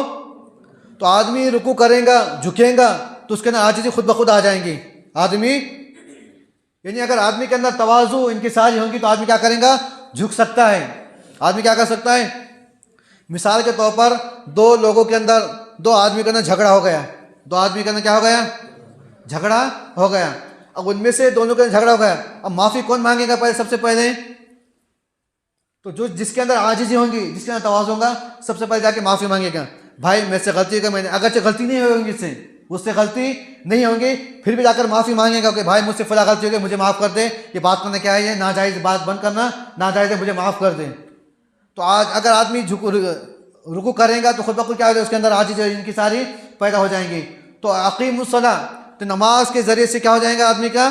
तो आदमी रुकू करेगा, झुकेगा, तो उसके अंदर आजिज़ी खुद ब खुद आ जाएंगी। आदमी यानी अगर आदमी के अंदर तवाज़ु इनकिसारी होंगी तो आदमी क्या करेगा? झुक सकता है। आदमी क्या कर सकता है? मिसाल के तौर पर दो आदमी के अंदर झगड़ा हो गया। 2 आदमी के अंदर क्या हो गया? झगड़ा हो गया। अब उनमें से दोनों के अंदर झगड़ा हो गया, अब माफ़ी कौन मांगेगा? पहले सबसे पहले तो जो जिसके अंदर आजिज़ी होंगी, जिसके अंदर तवाज़ु होगा, सबसे पहले जाके माफ़ी मांगेगा। भाई मेरे से गलती हो गई, मैंने अगरचे गलती नहीं होगी, उससे गलती नहीं होंगी, फिर भी जाकर माफ़ी मांगेगा कि भाई मुझसे फला गलती हो गई, मुझे माफ़ कर दे। ये बात करना क्या है? ये नाजायज़ बात बंद करना नाजायज़ है, मुझे माफ़ कर दे। तो आज अगर आदमी रुकू करेगा तो खुद ब खुद क्या होगा? उसके अंदर आजिज़ इनकी सारी पैदा हो जाएंगी। तो अक़ीमुस्सलाह, तो नमाज के ज़रिए से क्या हो जाएगा? आदमी का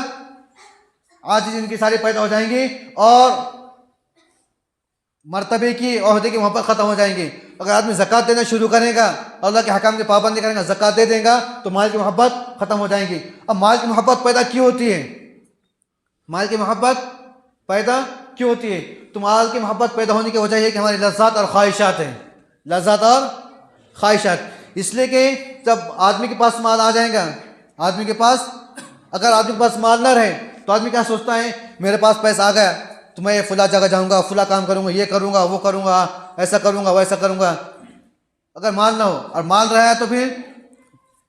आजिज़ इनकी सारी पैदा हो जाएंगी और मर्तबे की ओहदे की मोहब्बत ख़त्म हो जाएंगी। अगर आदमी ज़कात देना शुरू करेगा, अल्लाह के हकाम की पाबंदी करेगा, ज़कात दे देगा, तो माल की मोहब्बत ख़त्म हो जाएंगी। अब माल की मोहब्बत पैदा क्यों होती है? माल की मोहब्बत पैदा क्यों होती है? तो माल की मोहब्बत पैदा होने की वजह यह कि हमारी लज़्ज़ात और ख्वाहिशात हैं। लज़्ज़ात और ख्वाहिशात, इसलिए कि जब आदमी के पास माल आ जाएगा, आदमी के पास अगर आदमी के पास माल ना रहे तो आदमी क्या सोचता है? मेरे पास पैसा आ गया तो मैं फुला जगह जाऊंगा, फुला काम करूंगा, ये करूंगा, वो करूंगा, ऐसा करूंगा, वैसा करूंगा। अगर माल ना हो और माल रहा है तो फिर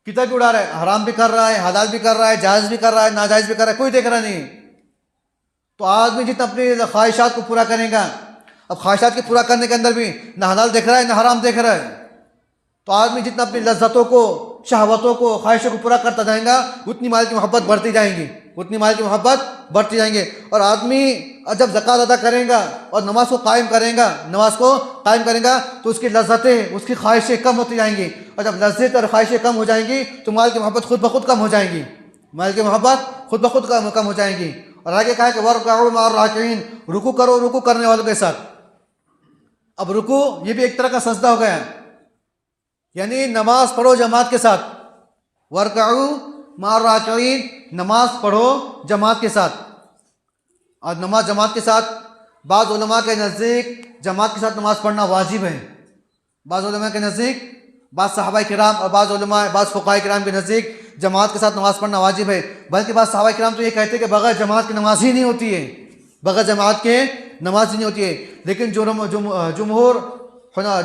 कितना भी उड़ा रहा है, हराम भी कर रहा है, हलाल भी कर रहा है, जायज़ भी कर रहा है, नाजायज़ भी कर रहा है, कोई देख रहा नहीं। तो आदमी जितना अपनी ख्वाहिशात को पूरा करेगा, अब ख्वाहिशात के पूरा करने के अंदर भी ना हलाल देख रहा है ना हराम देख रहा है, तो आदमी जितना अपनी लज्जतों को, शहवतों को, ख्वाहिशों को पूरा करता जाएगा, उतनी माल की मोहब्बत बढ़ती जाएंगी, उतनी माल की मोहब्बत बढ़ती जाएंगे। और आदमी जब ज़कात अदा करेगा और नमाज को कायम करेगा, नमाज को कायम करेगा, तो उसकी लज्जतें, उसकी ख्वाहिशें कम होती जाएंगी। और जब लज्जत और ख्वाहिशें कम हो जाएंगी तो माल की मोहब्बत खुद ब खुद कम हो जाएंगी। माल की मोहब्बत खुद ब खुद कम हो जाएंगी। और आगे कहा कि वर्कअू माअर राकिईन, रुकू करो रुकू करने वालों के साथ। अब रुकू ये भी एक तरह का सजदा हो गया, यानी नमाज पढ़ो जमात के साथ। वर्कअू माअर राकिईन, नमाज पढ़ो जमात के साथ। और नमाज जमात के साथ, बाज़ उलमा के नज़दीक जमात के साथ नमाज पढ़ना वाजिब है। बाज़ उलमा के नज़दीक, बाज़ सहाबा किराम और बाज़ उलमा, बाज़ फुक़हा किराम के नज़दीक जमात के साथ नमाज पढ़ना वाजिब है। बल्कि बाज़ सहाबा किराम तो ये कहते हैं कि बगैर जमात की नमाज ही नहीं होती है, बगैर जमात के नमाज ही नहीं होती है। लेकिन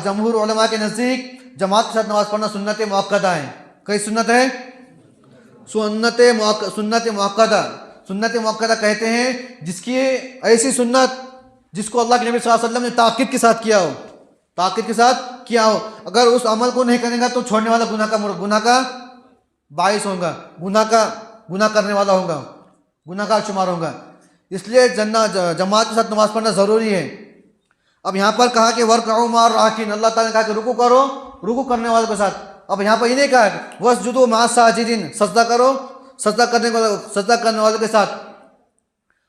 जमहूर उलमा के नज़दीक जमात के साथ नमाज पढ़ना सुन्नत मुअक्कदा है। कई सुन्नत है? सुन्नत मुअक्कदा। सुन्नत मुअक्कदा कहते हैं जिसकी ऐसी सुन्नत जिसको अल्लाह के नबी सल्लल्लाहु अलैहि वसल्लम ने ताकीद के साथ किया हो, ताकीद के साथ किया हो। अगर उस अमल को नहीं करेगा तो छोड़ने वाला गुनाह का बाइस होगा, गुनाह करने वाला होगा, गुनाहगार शुमार होगा। इसलिए जमात के साथ नमाज पढ़ना ज़रूरी है। अब यहाँ पर कहा कि वर्कअू माअर राकिईन, अल्लाह ताला ने कहा कि रुकू करो रुकू करने वालों के साथ। अब यहाँ पर ये नहीं कहा वस्जुदू मअस साजिदीन, सजदा करो सजदा करने वालों के साथ।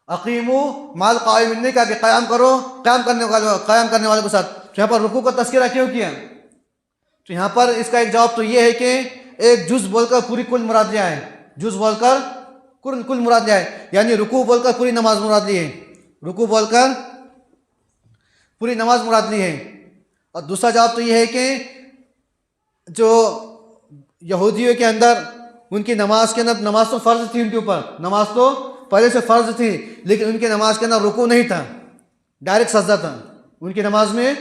अकीमू माल कायमिन, नहीं कहा कि क़याम करो क़याम करने वालों के साथ। तो यहाँ पर रुकू का तज़किरा क्यों किया? तो यहाँ पर इसका एक जवाब तो ये है कि एक जुज़ बोलकर पूरी कुल मुराद लिया है, जुज़ बोलकर कुल मुराद लिया है, यानी रुकू बोलकर पूरी नमाज मुराद ली है, रुकू बोलकर पूरी नमाज मुराद ली है। और दूसरा जवाब तो ये है कि जो यहूदियों के अंदर उनकी नमाज के अंदर, नमाज तो फ़र्ज थी उनके ऊपर, नमाज तो पहले से फ़र्ज थी, लेकिन उनकी नमाज के अंदर रुकू नहीं था, डायरेक्ट सजदा था। उनकी नमाज में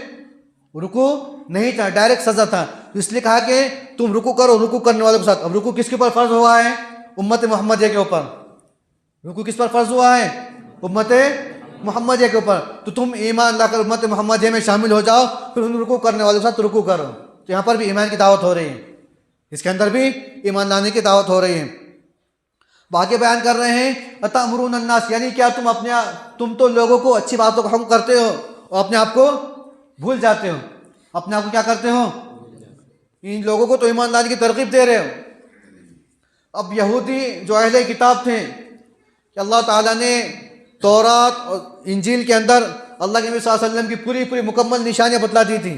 रुकू नहीं था, डायरेक्ट सजदा था। तो इसलिए कहा कि तुम रुकू करो रुकू करने वालों के साथ। अब रुकू किसके ऊपर फ़र्ज हुआ है? उम्मत मोहम्मदिया के ऊपर। रुकू किस पर फ़र्ज हुआ है? उम्मत मोहम्मदिया के ऊपर। तो तुम ईमान लाकर उम्मत मोहम्मदिया में शामिल हो जाओ, फिर उन रुकू करने वालों के साथ रुकू करो। तो यहाँ पर भी ईमान की दावत हो रही है, इसके अंदर भी ईमान लाने की दावत हो रही है। आगे बयान कर रहे हैं अतामुरून अन्नास, यानी क्या तुम तो लोगों को अच्छी बातों का हुक्म करते हो और अपने आप को भूल जाते हो। अपने आप को क्या करते हो? इन लोगों को तो ईमान लाने की तरकीब दे रहे हो। अब यहूदी जो अहले किताब थे कि अल्लाह ताला ने तौरात और इंजील के अंदर अल्लाह के नबी सल्लल्लाहु अलैहि वसल्लम की पूरी पूरी मुकम्मल निशानियाँ बतला दी थी।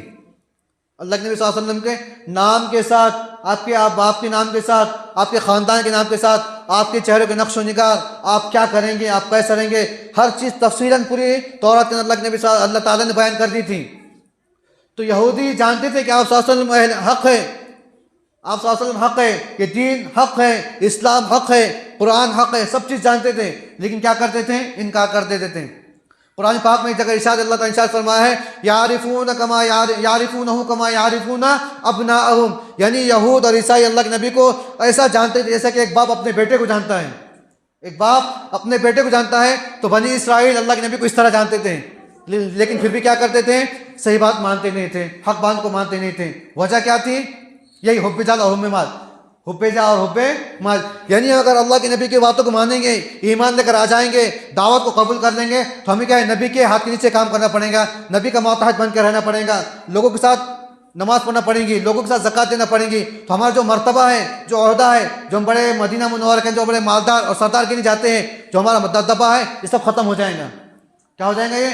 अल्लाह के नबी सल्लल्लाहु अलैहि वसल्लम के नाम के साथ, आपके आप बाप के नाम के साथ, आपके ख़ानदान के नाम के साथ, आपके चेहरे के नक्श निगार, आप क्या करेंगे, आप कैसे रहेंगे, हर चीज़ तफसीलन पूरी तौरात के अंदर अल्लाह ताला ने बयान कर दी थी। तो यहूदी जानते थे कि आप सल्लल्लाहु अलैहि वसल्लम हक़ है, आप सल्लल्लाहु अलैहि वसल्लम हक़ है, कि दीन हक़ है, इस्लाम हक़ है, कुरान हक़ है, सब चीज़ जानते थे, लेकिन क्या करते थे? इनकार कर देते थे। कुरान पाक में जगह इरशाद अल्लाह ताला इरशाद फरमाया है यारिफून कमा यारिफूनहु कमा यारिफून अबनाअहुम, यानी यहूद और ईसाई अल्लाह के नबी को ऐसा जानते थे जैसा कि एक बाप अपने बेटे को जानता है। एक बाप अपने बेटे को जानता है, तो बनी इसराइल अल्लाह के नबी को इस तरह जानते थे, लेकिन फिर भी क्या करते थे? सही बात मानते नहीं थे, हक बात को मानते नहीं थे। वजह क्या थी? यही हुब्बे जाल और हुब्बे माल, हुब्बे जा और हुब्बे माल। यानी अगर अल्लाह के नबी की बातों को मानेंगे, ईमान लेकर आ जाएंगे, दावत को कबूल कर लेंगे, तो हमें क्या है? नबी के हाथ के नीचे काम करना पड़ेगा, नबी का मोहताज बनकर रहना पड़ेगा, लोगों के साथ नमाज पढ़ना पड़ेगी, लोगों के साथ ज़कात देना पड़ेगी। तो हमारा जो मर्तबा है, जो ओहदा है, जो हम बड़े मदीना मुनव्वरा के जो बड़े मालदार और सरदार के लिए जाते हैं, जो हमारा दबदबा है, ये सब खत्म हो जाएगा। क्या हो जाएगा? ये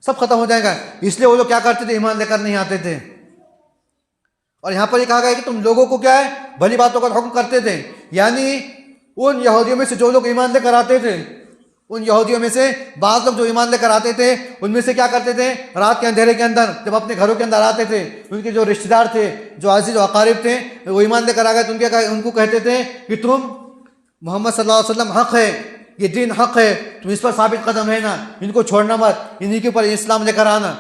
सब खत्म हो जाएगा। इसलिए वो लोग क्या करते थे? ईमान लेकर नहीं आते थे। और यहाँ पर ये कहा गया कि तुम लोगों को क्या है? भली बातों का हुक्म करते थे। यानी उन यहूदियों में से जो लोग ईमान लेकर आते थे, उन यहूदियों में से बाज़ लोग जो ईमान लेकर आते थे, उनमें से क्या करते थे? रात के अंधेरे के अंदर जब अपने घरों के अंदर आते थे, उनके जो रिश्तेदार थे, जो अज़ीज़ व अक़ारिब थे, वो ईमान लेकर आ गए, तो उनको कहते थे कि तुम मोहम्मद सल्लल्लाहु अलैहि वसल्लम हक़ है, ये दीन हक़ है, तुम इस पर साबित कदम है ना, इनको छोड़ना मत, इन्हीं के ऊपर इस्लाम लेकर आना।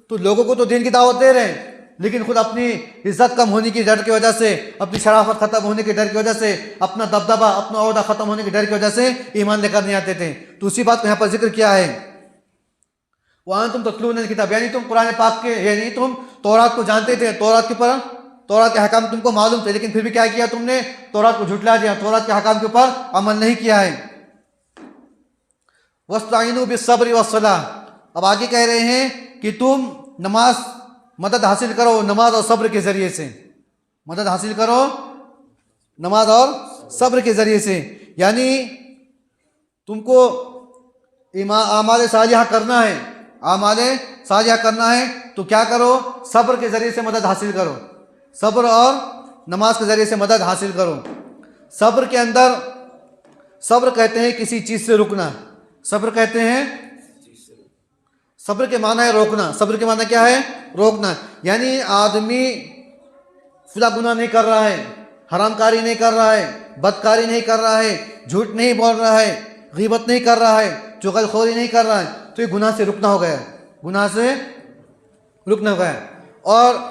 तो लोगों को तो दीन की दावत दे रहे हैं, लेकिन खुद अपनी इज्जत कम होने की डर की वजह से, अपनी शराफत ख़त्म होने के डर की वजह से, अपना दबदबा, अपना ओहदा ख़त्म होने के डर की वजह से ईमान लेकर नहीं आते थे। तो उसी बात को यहाँ पर जिक्र किया है, वहाँ तुम तत्लून किताब, यानी तुम कुरान पाक के, यानी तुम तौरात को जानते थे, तौरात के हकाम तुमको मालूम थे, लेकिन फिर भी क्या किया तुमने? तौरात को झुटला दिया, तौरात के हकाम के ऊपर अमल नहीं किया है। वस्ताइनु बिस्सब्रि वस्सलाह, अब आगे कह रहे हैं कि तुम नमाज मदद हासिल करो, नमाज और सब्र के ज़रिए से मदद हासिल करो, नमाज और सब्र के ज़रिए से। यानी तुमको आमाल सालिहा करना है, आमाल सालिहा करना है, तो क्या करो? सब्र के ज़रिए से मदद हासिल करो, सब्र और नमाज के ज़रिए से मदद हासिल करो। सब्र के अंदर, सब्र कहते हैं किसी चीज़ से रुकना, सब्र कहते हैं, सब्र के माना है रोकना। सब्र के माना क्या है? रोकना। यानी आदमी फुला गुनाह नहीं कर रहा है, हरामकारी नहीं कर रहा है, बदकारी नहीं कर रहा है, झूठ नहीं बोल रहा है, गीबत नहीं कर रहा है, चुगलखोरी नहीं कर रहा है, तो ये गुनाह से रुकना हो गया, गुनाह से रुकना हो गया। और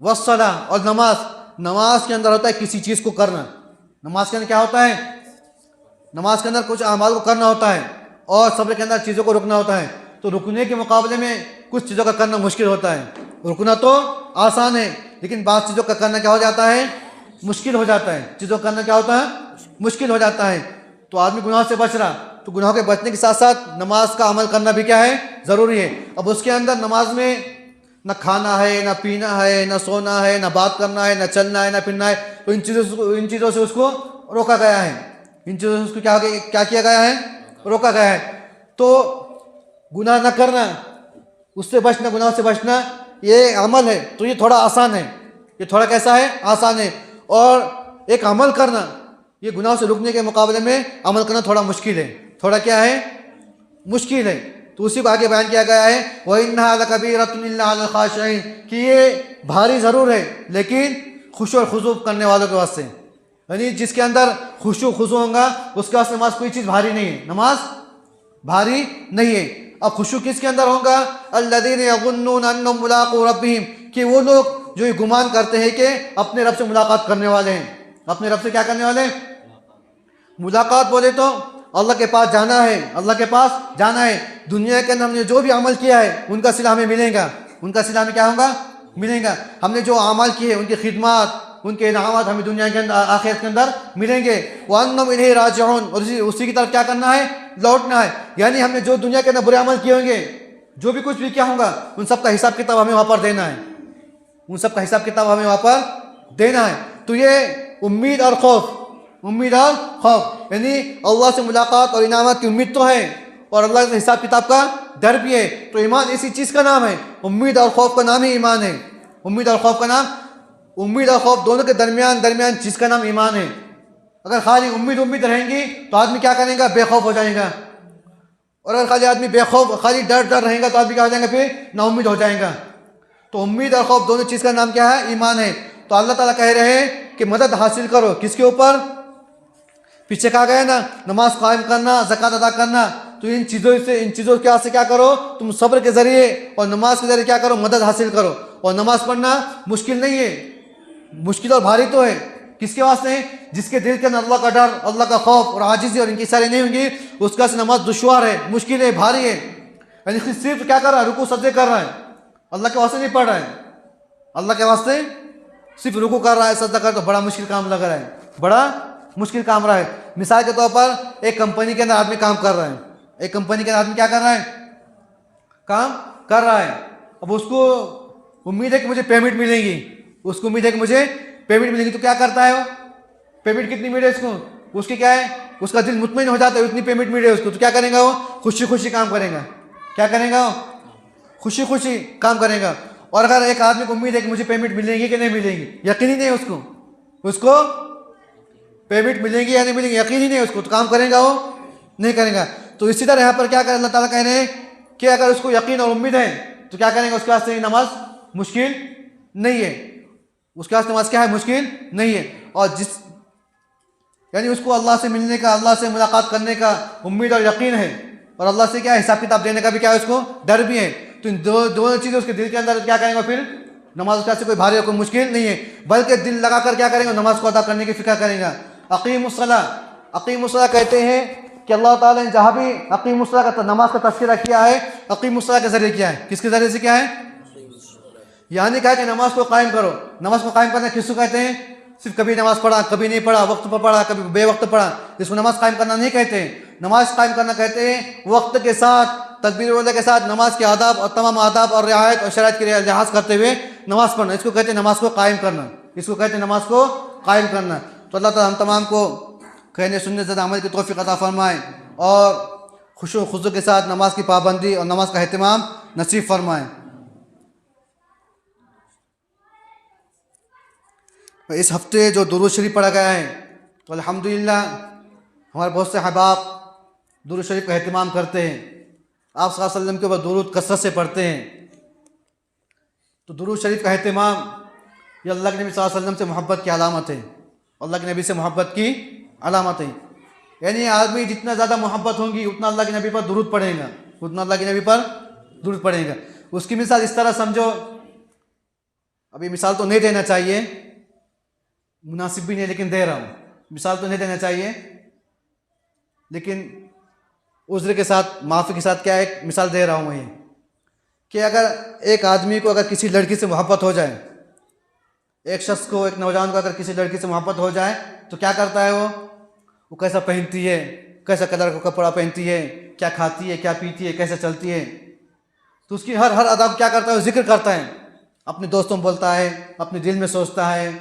वस्सला, और नमाज के अंदर होता है किसी चीज़ को करना। नमाज के अंदर क्या होता है? नमाज के अंदर कुछ अमाल को करना होता है, और सब्र के अंदर चीज़ों को रुकना होता है। तो रुकने के मुकाबले में कुछ चीज़ों का करना मुश्किल होता है। रुकना तो आसान है, लेकिन बात चीज़ों का करना क्या हो जाता है? मुश्किल हो जाता है। चीज़ों का करना क्या होता है? मुश्किल हो जाता है। तो आदमी गुनाह से बच रहा, तो गुनाह के बचने के साथ साथ नमाज का अमल करना भी क्या है? ज़रूरी है। अब उसके अंदर नमाज में न खाना है, न पीना है, न सोना है, न बात करना है, न चलना है, न फिरना है, तो इन चीज़ों से उसको रोका गया है। इन चीज़ों से उसको क्या किया गया है? रोका गया है। तो गुनाह न करना, उससे बचना, गुनाह से बचना, ये अमल है, तो ये थोड़ा आसान है। ये थोड़ा कैसा है? आसान है। और एक अमल करना, ये गुनाह से रुकने के मुकाबले में अमल करना थोड़ा मुश्किल है। थोड़ा क्या है? मुश्किल है। तो उसी को आगे बयान किया गया है, व इन्नहा लकबीरतुन इल्ला अलल खाशिईन, कि ये भारी ज़रूर है, लेकिन खुशू और खुजू करने वालों के वास्ते, यानी जिसके अंदर खुशू खुजू होगा उसके वास्ते नमाज कोई चीज़ भारी नहीं है, नमाज भारी नहीं है। अब खुशू किसके अंदर होगा? अल्लज़ीना यज़ुन्नूना अन्नहुम मुलाक़ू रब्बिहिम, कि वो लोग जो ये गुमान करते हैं कि अपने रब से मुलाकात करने वाले हैं। अपने रब से क्या करने वाले हैं? मुलाकात बोले तो अल्लाह के पास जाना है, अल्लाह के पास जाना है। दुनिया के अंदर हमने जो भी अमल किया है उनका सिला हमें मिलेगा, उनका सिला हमें क्या होगा? मिलेगा। हमने जो अमल किए उनकी खिदमत, उनके इनामात हमें दुनिया के अंदर आखिरत के अंदर मिलेंगे। वअन्नहुम इलैहि राजिऊन, और उसी की तरफ क्या करना है? लौटना है। यानी हमने जो दुनिया के अंदर बुरे अमल किए होंगे, जो भी कुछ भी किया होगा, उन सब का हिसाब किताब हमें वहाँ पर देना है, उन सब का हिसाब किताब हमें वहाँ पर देना है। तो ये उम्मीद और खौफ, उम्मीद और खौफ, यानी अल्लाह से मुलाकात और इनामत की उम्मीद तो है और अल्लाह के हिसाब किताब का डर भी है। तो ईमान इसी चीज़ का नाम है, उम्मीद और खौफ का नाम ही ईमान है। उम्मीद और खौफ का नाम, उम्मीद और खौफ दोनों के दरमियान चीज़ का नाम ईमान है। अगर खाली उम्मीद रहेंगी तो आदमी क्या करेगा? बेखौफ हो जाएगा। और अगर खाली आदमी बेखौफ, खाली डर रहेगा तो आदमी क्या हो जाएगा? फिर नाउम्मीद हो जाएगा। तो उम्मीद और खौफ दोनों चीज़ का नाम क्या है? ईमान है। तो अल्लाह ताला कह रहे हैं कि मदद हासिल करो किसके ऊपर? पीछे कहा गया ना, नमाज कायम करना, ज़कात अदा करना। तो इन चीज़ों के से क्या करो? तुम सब्र के ज़रिए और नमाज के ज़रिए क्या करो? मदद हासिल करो। और नमाज पढ़ना मुश्किल नहीं है, मुश्किल और भारी तो है। किसके वास्ते है? जिसके दिल के अंदर अल्लाह का डर, अल्लाह का खौफ और आजिज़ी और इनकी सारी नहीं होंगी, उसका से नमाज दुश्वार है, मुश्किल है, भारी है। यानी सिर्फ क्या कर रहा है? रुकू सजदे कर रहा है, अल्लाह के वास्ते नहीं पढ़ रहा है। अल्लाह के वास्ते सिर्फ रुकू कर रहा है, सजदा कर, तो बड़ा मुश्किल काम लग रहा है, बड़ा मुश्किल काम रहा है। मिसाल के तौर पर एक कंपनी के अंदर आदमी काम कर रहा है, एक कंपनी के अंदर आदमी क्या कर रहा है? काम कर रहा है। अब उसको उम्मीद है कि मुझे पेमेंट मिलेगी, उसको उम्मीद है कि मुझे पेमेंट मिलेगी। तो क्या करता है वो? पेमेंट कितनी मिले उसको? उसकी क्या है? उसका दिल मुतमईन हो जाता है, इतनी पेमेंट मिले उसको। तो क्या करेगा वो? खुशी खुशी काम करेगा। क्या करेगा वो? खुशी खुशी काम करेगा। और अगर एक आदमी को उम्मीद है कि मुझे पेमेंट मिलेगी कि नहीं मिलेगी, यकीन ही नहीं उसको पेमेंट मिलेगी या नहीं मिलेगी, यकीन ही नहीं उसको, तो काम करेगा वो? नहीं करेगा। तो इसी तरह यहाँ पर क्या कर अल्लाह ताला कह रहे हैं कि अगर उसको यकीन और उम्मीद है तो क्या करेंगे? उसके वास्ते नमाज मुश्किल नहीं है, उसके वास्ते नमाज क्या है? मुश्किल नहीं है। और यानी उसको अल्लाह से मिलने का, अल्लाह से मुलाकात करने का उम्मीद और यकीन है, और अल्लाह से क्या हिसाब किताब देने का भी क्या है? उसको डर भी है। तो इन दोनों चीज़ें उसके दिल के अंदर क्या करेंगे? फिर नमाज का से कोई भारी कोई मुश्किल नहीं है, बल्कि दिल लगा कर क्या करेंगे? नमाज को अदा करने की फिक्र करेंगे। अकीमुस्सलाह कहते हैं कि अल्लाह ताला ने जहाँ भी अकीमुस्सलाह का नमाज का तज़किरा किया है, अकीमुस्सलाह के ज़रिए किया है। किसके ज़रिए से किया है? यानी कहा कि नमाज को कायम करो। नमाज को कायम करना किसको कहते हैं? सिर्फ कभी नमाज पढ़ा, कभी नहीं पढ़ा, वक्त पर पढ़ा, कभी बेवक्त पढ़ा, इसको नमाज कायम करना नहीं कहते। नमाज कायम करना कहते हैं वक्त के साथ, तकबीर वगैरह के साथ नमाज के आदाब और तमाम आदाब और रियायत और शराइत के लिहाज करते हुए नमाज पढ़ना, इसको कहते हैं नमाज को कायम करना, इसको कहते हैं नमाज को कायम करना। तो अल्लाह ताला हम तमाम को कहने सुनने ज़्यादा अमल की तौफीक अता फरमाए और खुशू खुजू के साथ नमाज की पाबंदी और नमाज का एहतमाम नसीब फरमाए। इस हफ्ते जो दुरूद शरीफ पढ़ा गया है, तो अल्हम्दुलिल्लाह हमारे बहुत से अहबाब दुरूद शरीफ का एहतमाम करते हैं, आप सल्लल्लाहु अलैहि वसल्लम के ऊपर दुरूद कसरत से पढ़ते हैं। तो दुरूद शरीफ का एहतमाम ये अल्लाह के नबी सल्लल्लाहु अलैहि वसल्लम से मोहब्बत की अलामत है, अल्लाह के नबी से मोहब्बत की अलामत है। यानी आदमी जितना ज़्यादा मोहब्बत होगी उतना अल्लाह के नबी पर दुरूद पढ़ेगा, उतना अल्लाह के नबी पर दुरूद पढ़ेगा। उसकी मिसाल इस तरह समझो, अभी मिसाल तो नहीं देना चाहिए, मुनासिब भी नहीं, लेकिन दे रहा हूँ, मिसाल तो नहीं देना चाहिए, लेकिन उज़्र के साथ, माफ़ी के साथ क्या एक मिसाल दे रहा हूँ मैं ये, कि अगर एक आदमी को अगर किसी लड़की से मोहब्बत हो जाए, एक शख्स को, एक नौजवान को अगर किसी लड़की से मोहब्बत हो जाए तो क्या करता है वो कैसा पहनती है, कैसा कलर का कपड़ा पहनती है, क्या खाती है, क्या पीती है, कैसे चलती है, तो उसकी हर अदाब क्या करता है वो जिक्र करता है, अपने दोस्तों में बोलता है, अपने दिल में सोचता है।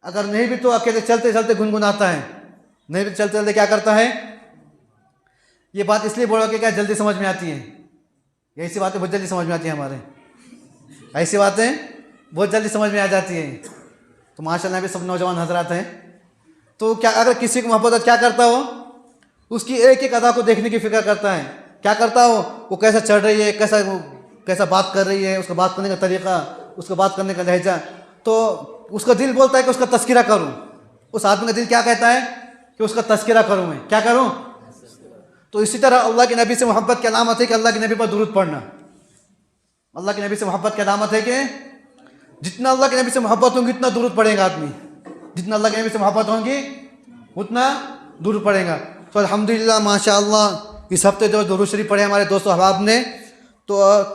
अगर नहीं भी तो अकेले चलते चलते गुनगुनाता है, नहीं भी चलते चलते क्या करता है। ये बात इसलिए बोलो कि क्या जल्दी समझ में आती है, ऐसी बातें बहुत जल्दी समझ में आती हैं हमारे, ऐसी बातें बहुत जल्दी समझ में आ जाती है। तो माशाल्लाह भी सब नौजवान हजरात हैं, तो क्या अगर किसी को मोहब्बत क्या करता हो, उसकी एक एक अदा को देखने की फिक्र करता है, क्या करता हो वो कैसा चढ़ रही है, कैसा बात कर रही है, उसका बात करने का तरीका, उसका बात करने का लहजा, तो उसका दिल बोलता है कि उसका तस्किरा करूं। उस आदमी का दिल क्या कहता है कि उसका तस्किरा करूं, मैं क्या करूं। तो इसी तरह अल्लाह के नबी से मोहब्बत की अलामत है कि अल्लाह के नबी पर दुरूद पढ़ना। अल्लाह के नबी से मोहब्बत की अलामत है कि जितना अल्लाह के नबी से मोहब्बत होंगी उतना दुरूद पढ़ेगा आदमी, जितना अल्लाह के नबी से मोहब्बत होंगी उतना दुरूद पढ़ेगा। तो अल्हम्दुलिल्लाह माशाअल्लाह इस हफ्ते जो दुरूद शरीफ पढ़े हमारे दोस्तों अहबाब ने, तो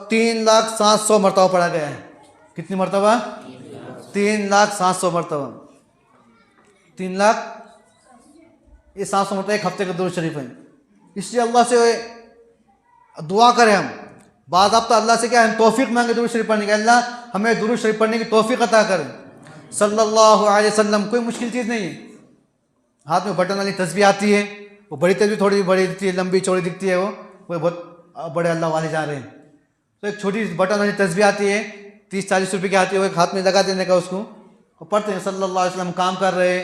3,700 मरतबा पढ़ा गया है। कितनी मरतबा? 3,700 मरतबा। 3,00,000 ये 700 मरतबा एक हफ्ते का दुरूद शरीफ है। इसलिए अल्लाह से दुआ करें हम, बाज़ाब्ता अल्लाह से क्या हम तौफीक मांगे दुरूद शरीफ पढ़ने की, अल्लाह हमें दुरूद शरीफ पढ़ने की तौफीक अता करें सल्लल्लाहु अलैहि वसल्लम। कोई मुश्किल चीज़ नहीं है। हाथ में बटन वाली तस्बीह आती है, वो बड़ी तस्बीह थोड़ी बड़ी दिखती है, लंबी चौड़ी दिखती है, वो बहुत बड़े अल्लाह वाले जा रहे हैं। तो एक छोटी बटन वाली तस्बीह आती है, 30-40 रुपये की आती है, वो एक हाथ में लगा देने का उसको, वो पढ़ते हैं सल्लल्लाहु अलैहि वसल्लम। काम कर रहे,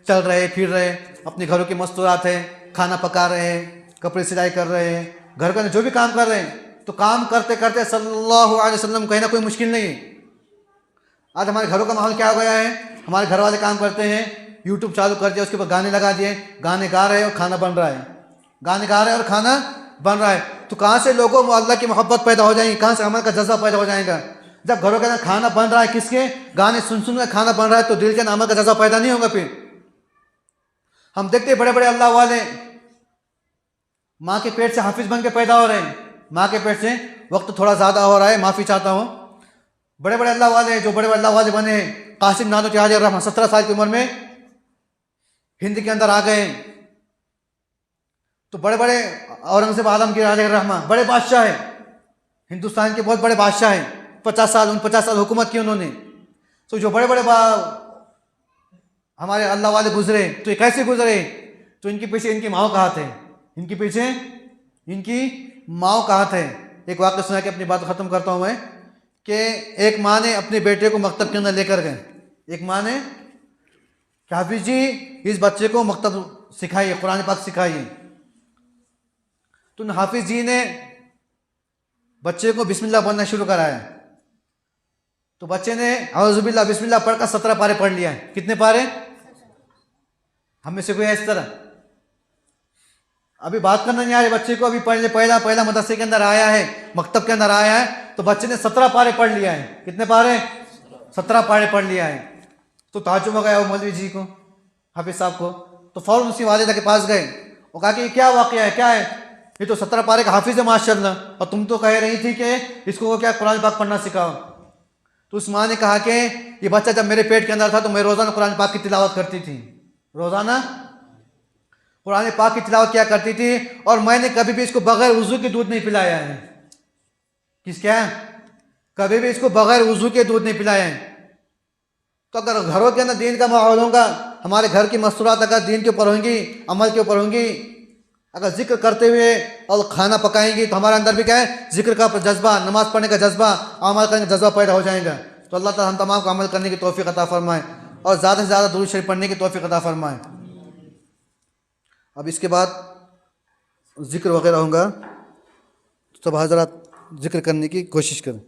चल रहे, फिर रहे, अपने घरों की मस्तूरात है, खाना पका रहे हैं, कपड़े सिलाई कर रहे हैं, घर का जो भी काम कर रहे हैं, तो काम करते करते सल्लल्लाहु अलैहि वसल्लम कहीं ना कोई मुश्किल नहीं है। आज हमारे घरों का माहौल क्या हो गया है, हमारे घर वाले काम करते हैं, यूट्यूब चालू कर दिया, उसके ऊपर गाने लगा दिए, गाने गा रहे हैं और खाना बन रहा है, गाने गा रहे हैं और खाना बन रहा है। तो कहाँ से लोगों में अल्लाह की मोहब्बत पैदा हो जाएगी, कहाँ से अमल का जज्बा पैदा हो जाएगा? जब घरों के अंदर खाना बन रहा है, किसके गाने सुन सुन कर खाना बन रहा है, तो दिल के अंदर अमल का जज्बा पैदा नहीं होगा। फिर हम देखते हैं बड़े बड़े अल्लाह वाले माँ के पेट से हाफिज बन के पैदा हो रहे हैं। माँ के पेट से, वक्त थोड़ा ज़्यादा हो रहा है, माफ़ी चाहता हूँ। बड़े बड़े अल्लाह वाले जो बड़े बड़े अल्लाह वाले बने हैं, कासिम नानोती हाजी रहमान 17 साल की उम्र में हिंद के अंदर आ गए। तो बड़े बड़े औरंगजेब आलमगीर हाजी रहमान बड़े बादशाह हैं, हिंदुस्तान के बहुत बड़े बादशाह हैं। 50 साल हुकूमत की उन्होंने। तो जो बड़े बड़े हमारे अल्लाह वाले गुजरे, तो ये कैसे गुजरे? तो इनके पीछे इनकी माओ का हाथ है, इनके पीछे इनकी माओ का हाथ है। एक वाक़या सुना के अपनी बात ख़त्म करता हूँ मैं, कि एक माँ ने अपने बेटे को मकतब के अंदर लेकर गए। एक माँ ने कि हाफिज जी इस बच्चे को मकतब सिखाइए, कुरान पाक सिखाइए। तो हाफिज जी ने बच्चे को बिस्मिल्लाह पढ़ना शुरू कराया। तो बच्चे ने औज़ुबिल्लाह बिस्मिल्लाह पढ़कर 17 पारे पढ़ लिया है। कितने पारे? हम में से कोई है इस तरह? अभी बात करना नहीं आ रही बच्चे को, अभी पहला मदरसे के अंदर आया है, मकतब के अंदर आया है, तो बच्चे ने 17 पारे पढ़ लिया है। कितने पारे? 17 पारे पढ़ लिया है। तो ताज्जुब हो गया वो मौलवी जी को, हाफिज साहब को। तो फौरन उसकी वालिदा के पास गए और कहा कि ये क्या वाक़या है, क्या है? ये तो 17 पारे का हाफिज है माशाअल्लाह, और तुम तो कह रही थी कि इसको क्या कुरान पाक पढ़ना सिखाओ। तो उस माँ ने कहा कि ये बच्चा जब मेरे पेट के अंदर था तो मैं रोज़ाना कुरान पाक की तिलावत करती थी, रोज़ाना कुरान पाक की तिलावत किया करती थी, और मैंने कभी भी इसको बगैर वुज़ू के दूध नहीं पिलाया है। क्या? कभी भी इसको बगैर वुज़ू के दूध नहीं पिलाया है। तो अगर घरों के अंदर दीन का माहौल होगा, हमारे घर की मस्तूरात अगर दीन के ऊपर होंगी, अमल के ऊपर होंगी, अगर जिक्र करते हुए और खाना पकाएंगी, तो हमारे अंदर भी क्या है, जिक्र का जज्बा, नमाज पढ़ने का जज्बा, अमल करने का जज्बा पैदा हो जाएगा। तो अल्लाह ताला हम तमाम को अमल करने की तौफीक अता फरमाए और ज़्यादा से ज़्यादा दुरूद शरीफ पढ़ने की तौफीक अता फरमाए। अब इसके बाद जिक्र वगैरह होगा, सब हज़रात जिक्र करने की कोशिश करें।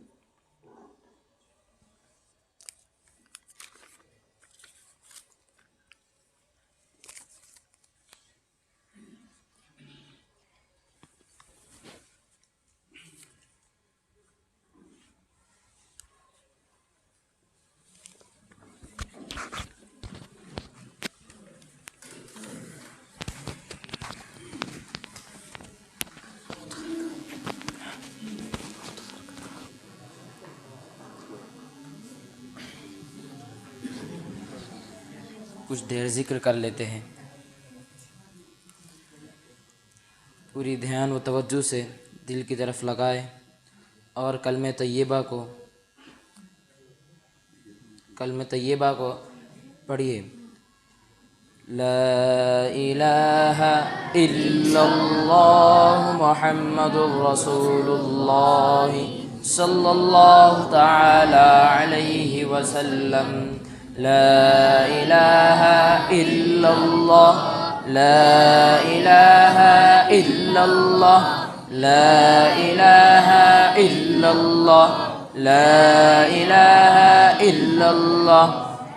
कुछ देर जिक्र कर लेते हैं। पूरी ध्यान व तवज्जो से दिल की तरफ लगाए और कलमे तय्यबा को पढ़िए। ला इलाहा इल्लल्लाह मुहम्मदुर रसूलुल्लाह सल्लल्लाहु तआला अलैहि वसल्लम। ला इलाहा इल्लल्लाह, ला इलाहा इल्लल्लाह, ला इलाहा इल्लल्लाह, ला इलाहा इल्लल्लाह,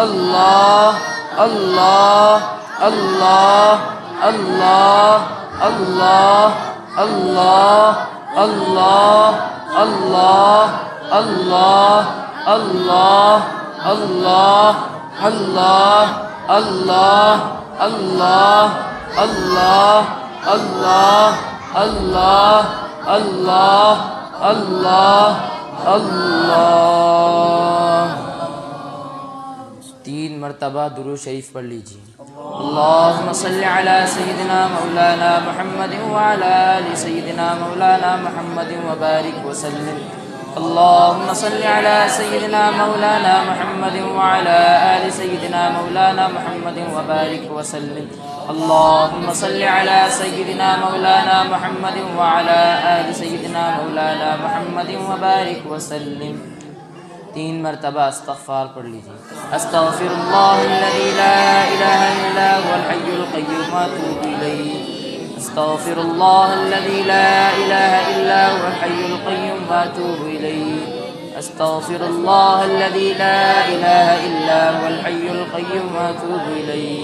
अल्लाह अल्लाह अल्लाह अल्लाह अल्लाह अल्लाह अल्लाह अल्लाह अल्लाह अल्लाह अल्लाह अल्लाह अल्लाह अल्लाह अल्लाह अल्लाह अल्लाह अल्लाह अल्लाह अल्लाह। 3 मरतबा दुरूद शरीफ पढ़ लीजिए। अल्लाहुम्मा सल्लि अला सय्यिदिना मौलाना मुहम्मद व अला आलि सय्यिदिना मौलाना मुहम्मद व बारिक व सल्लिम। अल्लाहुम्मा सल्लि अला सय्यिदिना मौलाना मुहम्मद व अला आलि सय्यिदिना मौलाना मुहम्मद व बारिक व सल्लिम। अल्लाहुम्मा सल्लि अला सय्यिदिना मौलाना मुहम्मद व अला आलि सय्यिदिना मौलाना मुहम्मद व बारिक व सल्लिम। 3 मरतबा इस्तग़फ़ार पढ़ लीजिए। अस्तग़फ़िरुल्लाहल्लज़ी ला इलाहा इल्ला हुवल हय्युल क़य्यूम व अतूबु इलैहि। अस्तग़फ़िरुल्लाहल्लज़ी ला इलाहा इल्ला हुवल हय्युल क़य्यूम व अतूबु इलैहि। अस्तग़फ़िरुल्लाहल्लज़ी ला इलाहा इल्ला हुवल हय्युल क़य्यूम व अतूबु इलैहि।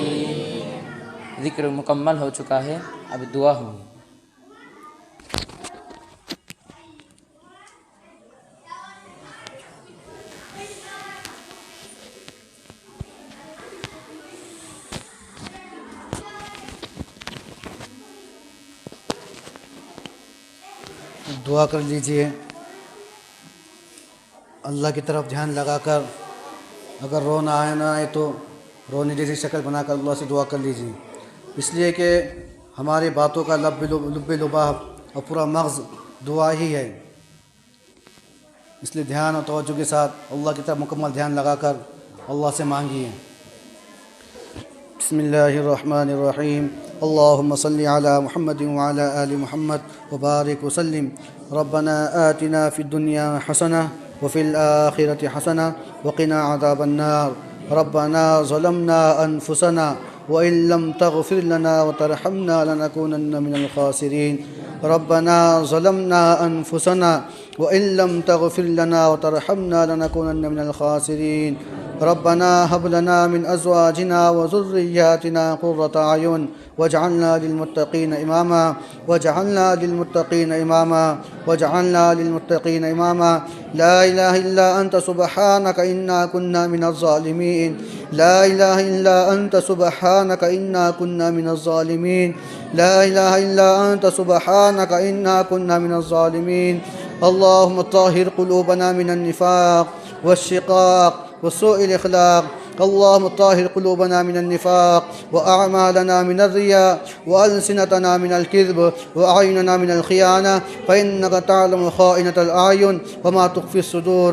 ज़िक्र मुकम्मल हो चुका है, अब दुआ होगी। दुआ कर लीजिए। अल्लाह की तरफ ध्यान लगाकर, अगर रोना आए ना आए तो रोने जैसी शक्ल बनाकर अल्लाह से दुआ कर लीजिए, इसलिए कि हमारी बातों का लब्बे लुबाब और पूरा मग़ज़ दुआ ही है। इसलिए ध्यान और तवज्जो के साथ अल्लाह की तरफ मुकम्मल ध्यान लगाकर अल्लाह से मांगिए। बिस्मिल्लाहिर्रहमानिर्रहीम। अल्लाहुम्मा सल्लि अला मुहम्मद व अला आलि मुहम्मद व बारिक व सल्लिम। रब्बना आतिना फ़िद दुनिया हसना व फ़िल आखिरति हसना व क़िना अज़ाबन्नार। रब्बना ज़लमना अनफुसना व इन लम तग़फ़िर लना व तरहमना लनकूनन्न मिनल ख़ासिरीन। रब्बना ज़लमना अनफुसना व इन लम तग़फ़िर लना व तरहमना लनकूनन्न मिनल ख़ासिरीन। रब्बना हब लना मिन अज़वाजिना व ज़ुर्रिय्यातिना क़ुर्रता अयुन वजअलना लिलमुत्तक़ीन इमामा वजअलना लिलमुत्तक़ीन इमामा वजअलना लिलमुत्तक़ीन इमामा। ला इलाहा इल्ला अंत सुब्हानक इन्ना कुन्ना मिनज़ ज़ालिमीन। ला इलाहा इल्ला अंत सुब्हानक इन्ना कुन्ना मिनज़ ज़ालिमीन। ला इलाहा इल्ला अंत सुब्हानक इन्ना कुन्ना मिनज़ ज़ालिमीन। अल्लाहुम्मा ताहिर क़ुलूबना मिनन निफ़ाक़ वश्शिक़ाक़ वसूइल इख़लाक़। अल्लाहुम्मा ताहिर क़ुलूबना मिनन निफ़ाक़ व अअमालना मिनर रिया व अलसिनतना मिनल किज़्ब व अयुनना मिनल ख़ियाना फ़इन्नका तअलमु ख़ाइनतल अयुन व मा तुख़फ़िस सुदूर।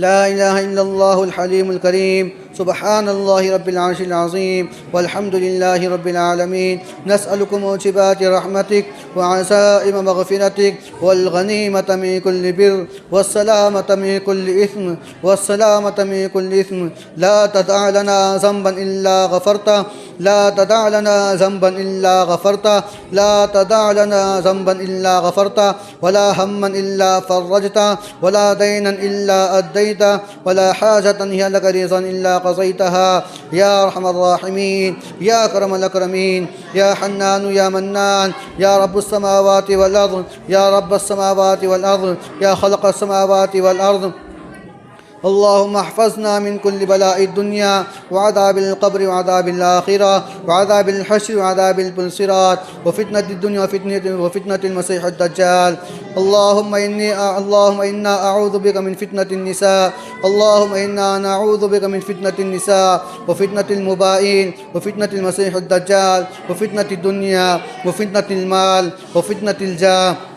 ला इलाहा इल्लल्लाहुल हलीमुल करीम। सुब्हानल्लाहि रब्बिल अर्शिल अज़ीम वल्हम्दुलिल्लाहि रब्बिल आलमीन। नस्अलुका मूजिबाति रहमतिक व अज़ाइम मग़फ़िरतिक वल गनीमता मिन कुल्लि बिर वस्सलामता मिन कुल्लि इस्म वस्सलामता मिन कुल्लि इस्म। ला तदअ लना ज़ंबन इल्ला गफ़रता ला तदअ लना ज़ंबन इल्ला गफ़रता ला तदअ लना ज़ंबन इल्ला गफ़रता वला हम्मन इल्ला फ़र्रजता वला दैनन इल्ला अद्दैता वला हाजतन हिय लका रिज़न इल्ला क़ज़ैतहा या अरहमर राहिमीन या अकरमल अकरमीन या हन्नान या मन्नान या रब्बुस समावाति वल अर्ज़ या रब्बस समावाति वल अर्ज़ या ख़लक़स समावाति वल अर्ज़। अल्लाहुम्मा अहफ़ज़ना मिन कुल्लि बलाइद दुनिया व अज़ाबिल क़ब्र व अज़ाबिल आख़िरह व अज़ाबिल हश्र व अज़ाबिल सिरात व फ़ितनतिद दुनिया व फ़ितनतिल मसीहिद दज्जाल। अल्लाहुम्मा इन्ना अऊज़ु बिका मिन फ़ितनतिन निसा। अल्लाहुम्मा इन्ना नऊज़ु बिका मिन फ़ितनतिन निसा व फ़ितनतिल मुबाइन व फ़ितनतिल मसीहिद दज्जाल व फ़ितनतिद दुनिया व फ़ितनतिल माल व फ़ितनतिल जाह।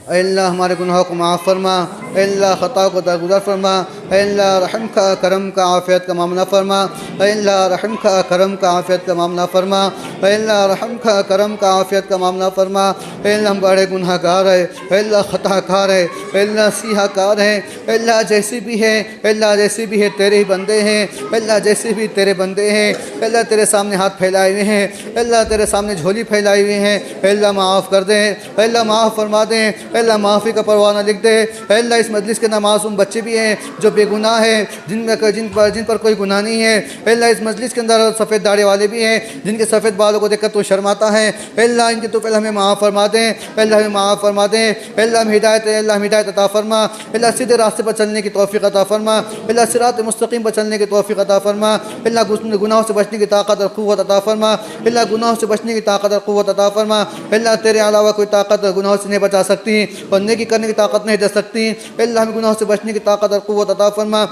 अल्लाह हमारे गुनाहों को माफ़ फरमा, अल्लाह ख़ताओं को दरगुज़र फरमा, अल्लाह रहम का करम का आफ़ियत का मामला फरमा, अल्लाह रहम का करम का आफ़ियत का मामला फरमा। अल्लाह रहम का, करम का, आफ़ियत का मामला फरमा। अल्लाह हम बड़े गुनहगार है, अल्लाह ख़ताकार है, अल्लाह सीहाकार है। अल्लाह जैसी भी है, अल्लाह जैसी भी है तेरे ही बंदे हैं, अल्लाह जैसे भी तेरे बंदे हैं। अल्लाह तेरे सामने हाथ फैलाए हुए हैं, अल्लाह तेरे सामने झोली फैलाई हुई हैं। अल्लाह माफ़ कर दे, अल्लाह माफ़ फरमा दे, अल्लाह माफ़ी का परवाना लिख दे। अल्लाह इस मजलिस के मासूम बच्चे भी हैं जो बेगुनाह है, जिन पर कोई गुनाह नहीं है। अल्लाह इस मजलिस के अंदर सफ़ेद दाढ़ी वाले भी हैं जिनके सफ़ेद बालों को देखकर तो शर्माता है। अल्लाह इनके तो पहले हमें माफ़ फरमा दें, अल्लाह हमें माफ़ फरमा दें। अल्लाह हम हिदायत अता फरमा। अल्लाह सीधे रास्ते पर चलने की तौफ़ीक़ अता फरमा। अल्लाह सिरात मुस्तकीम पर चलने की तौफ़ीक़ अता फरमा। अल्लाह गुनाहों से बचने की ताकत और क़ुव्वत अता फरमा। अल्लाह गुनाहों से बचने की ताकत और क़ुव्वत अता फरमा। अल्लाह तेरे अलावा कोई ताकत गुनाहों से नहीं बचा सकती और नेकी करने की ताकत नहीं दे सकती। अल्लाह हमें गुनाहों से बचने की ताकत और क़ुव्वत अता फरमा।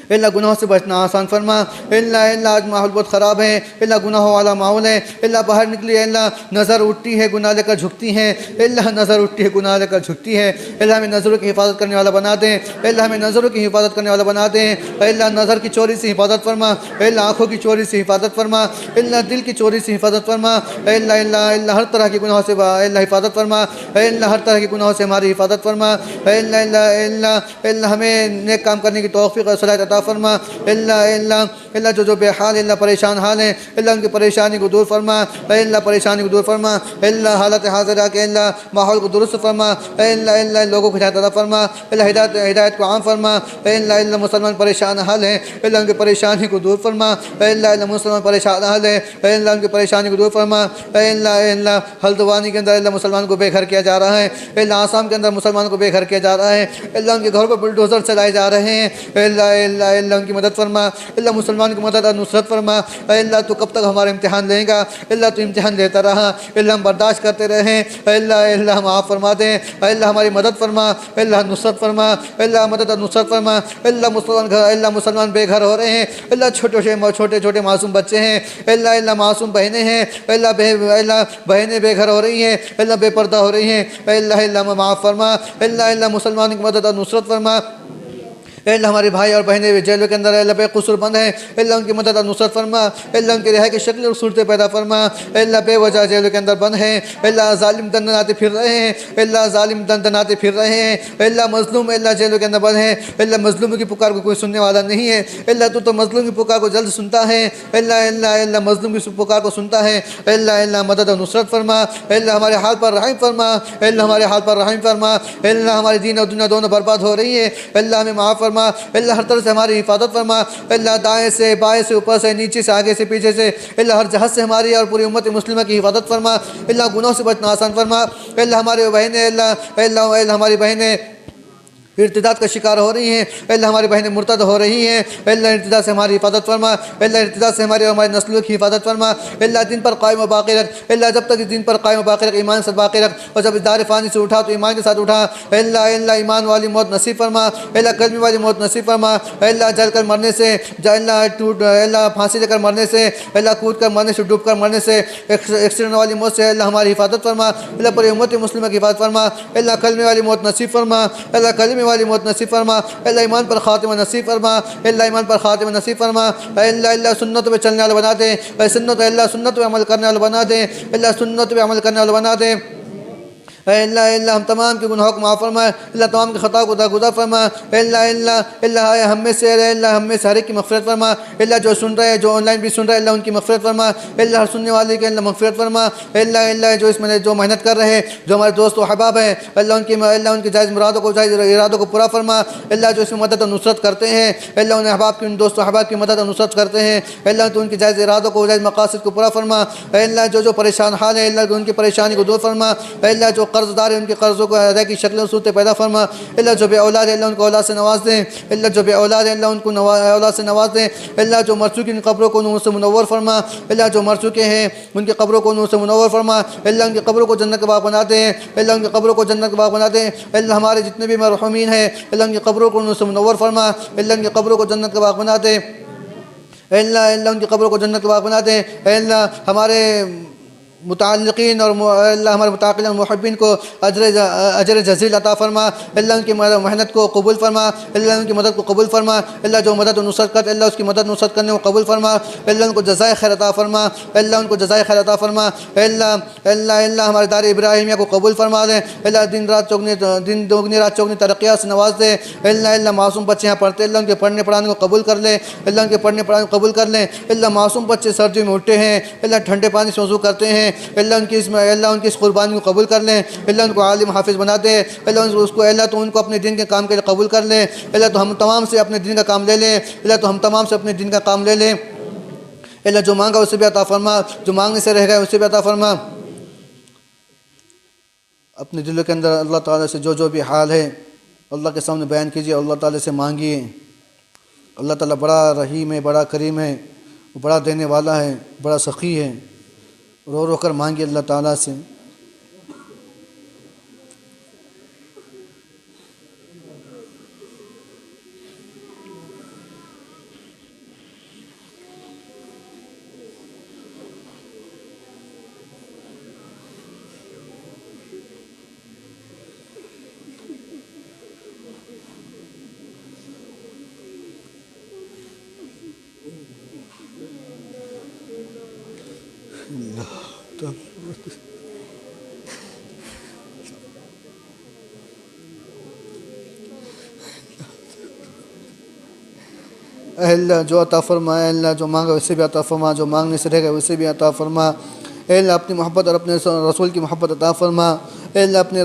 अल्लाह गुनाहों से बचना आसान फरमा। अल्लाह आज माहौल बहुत ख़राब है, अल्लाह गुनाहों वाला माहौल है। अल्लाह बाहर निकली है, अल्लाह नज़र उठती है, गुनाह लेकर झुकती है। अल्लाह नज़र उठती है, गुनाह लेकर झुकती है। अल्लाह हमें नज़रों की हिफाजत करने वाला बना दें, अल्लाह हमें नज़रों की हिफाजत करने वाला बना दें। अल्लाह नज़र की चोरी से हिफाजत फरमा, अल्लाह आँखों की चोरी से हिफाजत फरमा, अल्लाह दिल की चोरी से हिफाजत फरमा। अल्लाह हर तरह के गुनाहों से अल्लाह हिफाजत फरमा। अल्लाह हर तरह के गुनाहों से हमारी हिफाजत फरमा। अल्लाह हमें नेक काम करने की तौफ़ीक़ और सलाहियत अता फरमा। अल्लाह जो बेहाल अल्लाह परेशान हाल है, अल्लाह उनकी परेशानी को दूर फरमा। अल्लाह परेशानी को दूर फरमा। अल्लाह हालत हाज़िरा के अल्लाह माहौल को दुरुस्त फरमा। अल्लाह लोगों को हिदायत अता फरमा। अल्लाह हिदायत को आम फरमा। अल्लाह मुसलमान परेशान हाल है, अल्लाह उनकी परेशानी को दूर फरमा। अल्लाह मुसलमान परेशान हाल है, अल्लाह उनकी परेशानी को दूर फरमा। अल्लाह हल्द्वानी के अंदर अल्लाह मुसलमान को बेघर किया जा रहा है, अल्लाह आसाम के अंदर मुसलमान को बेघर किया जा रहा है। अल्लाह उनके घरों पर बुलडोज़र चलाए जा रहे हैं। अल्लाह उनकी मदद फरमा। अल्लाह मुसलमान की मदद और नुसरत फरमा। अल्लाह तो कब तक हमारा इम्तिहान लेगा? अल्लाह तो इम्तिहान लेता रहा, अल्लाह हम बर्दाश्त करते रहें। अल्लाह माफ़ फरमा दें, अल्लाह हमारी मदद फरमा, अल्लाह नुसरत फरमा, अल्लाह मदद और नुसरत फरमा। अल्लाह मुसलमान बेघर हो रहे हैं, अल्लाह छोटे छोटे मासूम बच्चे हैं, अल्लाह मासूम बहनें हैं, अल्लाह बहनें बेघर हो रही हैं, अल्लाह बेपर्दा हो रही हैं। अल्लाह माफ़ फरमा। अल्लाह मुसलमान की मदद और नुसरत फरमा। अल्लाह हमारे भाई और बहनें जेलों के अंदर अल्लाह बेकसूर बंद हैं, अल्लाह उनकी मदद और नुसरत फरमा। अल्लाह उनकी रिहाई की शक्ल और सूरतें पैदा फरमा। अल्लाह बेवजह जेलों के अंदर बंद हैं, अल्लाह ज़ालिम दंदनाते फिर रहे हैं, अल्लाह ज़ालिम दंदनाते फिर रहे हैं। अल्लाह मज़लूम अल्लाह जेलों के अंदर बंद हैं, अल्लाह मज़लूम की पुकार को कोई सुनने वाला नहीं है। अल्लाह तू तो मज़लूम की पुकार को जल्द सुनता है। अल्लाह मज़लूम की पुकार को सुनता है। अल्लाह मदद और नुसरत फरमा। अल्लाह हमारे हाल पर रहम फरमा। अल्लाह हमारे हाल पर रहम फरमा। अल्लाह हमारी दीन और दुनिया दोनों बर्बाद हो रही है, अल्लाह हमें माफ़ फरमा। अल्लाह हर तरह से हमारी हिफाजत फरमा। अल्लाह दाएं से बाएं से ऊपर से नीचे से आगे से पीछे से अल्लाह हर जहत से हमारी और पूरी उम्मत मुस्लिमा की हिफाजत फरमा। अल्लाह गुनाहों से बचना आसान फरमा। अल्लाह हमारे बहनें अल्लाह हमारी बहनें इर्तिदाद का शिकार हो रही हैं, अल्लाह हमारी बहनें मुर्तद हो रही हैं। अल्लाह इर्तिदाद से हमारी हिफाजत फरमा। अल्लाह इर्तिदाद से हमारी नस्लों की हिफाजत फरमा। अल्लाह दिन पर कायम व बाक़ी रख। अल्लाह जब तक इस दिन पर कायम व बाक़ी रख, ईमान से बाक़ी रख, और जब इस दार फ़ानी से उठा तो ईमान के साथ उठा। अल्लाह ईमान वाली मौत नसीब फरमा। अल्लाह कलमी वाली मौत नसीब फरमा। अल्लाह जल कर मरने से, अल्लाह फांसी देकर मरने से, अल्लाह कूद कर मरने से, डूब कर मरने से, एक्सीडेंट वाली मौत से अल्लाह हमारी हिफाजत फरमा। अल्लाह पूरी उम्मत मुस्लिमा की हिफाजत फरमा। अल्लाह कलमी वाली मौत नसीब फरमा। अल्लाह कलमी वाली मौत नसीब फरमा। अल्लाह ईमान पर खातिमा नसीब फरमा। अल्लाह ईमान पर खातिमा नसीब फरमा। अल्लाह सुन्नत पे चलने वाला बना दे। सुन्नत पे अमल करने वाला बना दे। अल्लाह सुन्नत पे अमल करने वाला बना दे। अल्लाह हम तमाम के गुनाहों को माफ़ फरमा। अल्लाह तमाम के ख़ता को दरगुज़र फरमा। अल्लाह हम में से हर एक की मग़फ़िरत फरमा। अल्लाह जो सुन रहे हैं, जो ऑनलाइन भी सुन रहे हैं, अल्लाह उनकी मग़फ़िरत फरमा। अल्लाह हर सुनने वाले के अल्लाह मग़फ़िरत फरमा। अल्लाह जो इसमें जो मेहनत कर रहे हैं, जो हमारे दोस्त व अहबाब हैं, अल्लाह उनकी जायज़ मुरादों को, जायज़ इरादों को पूरा फरमा। अल्लाह जो इसमें मदद और नुसरत करते हैं, अल्लाह उन अहबाब की, उन दोस्त व अहबाब की मदद और नुसरत करते हैं, अल्लाह तो उनकी जायज़ इरादों को, जायज़ मक़ासिद को पूरा फरमा। अल्लाह जो परेशान हाल है, अल्लाह उनकी परेशानी को दूर फरमा। अल्लाह जो कर्ज़दार है, उनके कर्ज़ों को अदा की शक्ल सूरतें पैदा फरमा। अल्लाह जो बे औलाद है, अल्लाह उनको औलाद से नवाज दें। अल्लाह जो बे औलाद है, अल्लाह उनको औलाद से नवाज दें। अल्लाह जो मर चुकी, उन कब्रों को नूर से मुनव्वर फरमा। अल्लाह जो मर चुके हैं, उनकी कब्रों को नूर से मुनव्वर फरमा। अल्लाह उनकी कब्रों को जन्नत का बाग बना दे। अल्लाह उनकी कब्रों को जन्नत का बाग बना दे। अल्लाह हमारे जितने भी मरहूमीन हैं, अल्लाह उनकी कब्रों को नूर से मुनव्वर फरमा। अल्लाह उनकी कब्रों को जन्नत का बाग बना दे। अल्लाह उनकी कब्रों को जन्नत का बाग बना दे। अल्लाह हमारे मुताल्लिक़ीन और अल्लाह हमारे मुताक़िल मुहिब्बीन को अजर जज़ील अता फरमा। अल्लाह उनकी मेहनत को कबूल फरमा। अल्लाह उनकी मदद को कबूल फरमा। अल्लाह जो मदद और नुसरत कर, अल्लाह उसकी मदद नुसरत करने को कबूल फरमा। अल्लाह उनको जज़ाए खैर अता फरमा। अल्लाह उनको जज़ाए खैर अता फरमा। अल्लाह हमारे दार इब्राहिमिया को कबूल फरमा दे। अल्लाह दिन दोगुनी रात चौगनी तरक्यात से नवाज दे। अल्लाह मासूम बच्चे यहाँ पढ़ते, अल्लाह उनके पढ़ने पढ़ाने को कबूल कर ले। अल्लाह उनके पढ़ने पढ़ाने को कबूल कर ले। अल्लाह मासूम बच्चे सर्दी में उठते हैं, अल्लाह ठंडे पानी से वज़ू करते हैं, अल्लाह उनकी इस कुर्बानी को कबूल कर लें। अल्लाह उनको आलिम हाफिज़ बना दे। अल्लाह तो उनको अपने दिन के काम के लिए कबूल कर ले। अल्लाह तो हम तमाम से अपने दिन का काम ले लें। अल्लाह तो हम तमाम से अपने दिन का काम ले लें। अल्लाह जो मांगा उसे भी अता फरमा, जो मांगने से रह गए उसे भी अता फरमा। अपने दिलों के अंदर अल्लाह ताला से जो भी हाल है अल्लाह के सामने बयान कीजिए, अल्लाह ताला से मांगिए। अल्लाह ताला बड़ा रहीम है, बड़ा करीम है, बड़ा देने वाला है, बड़ा सखी है। रो रो कर मांगिए अल्लाह ताला से। अल्लाह जो अता फरमा, अल्लाह जो मांगा उसे भी अता फरमा, जो मांगने से रह गए उसे भी अता फरमा। अल्लाह अपनी मोहब्बत और अपने रसूल की मोहब्बत अता फरमा। अल्लाह अपनी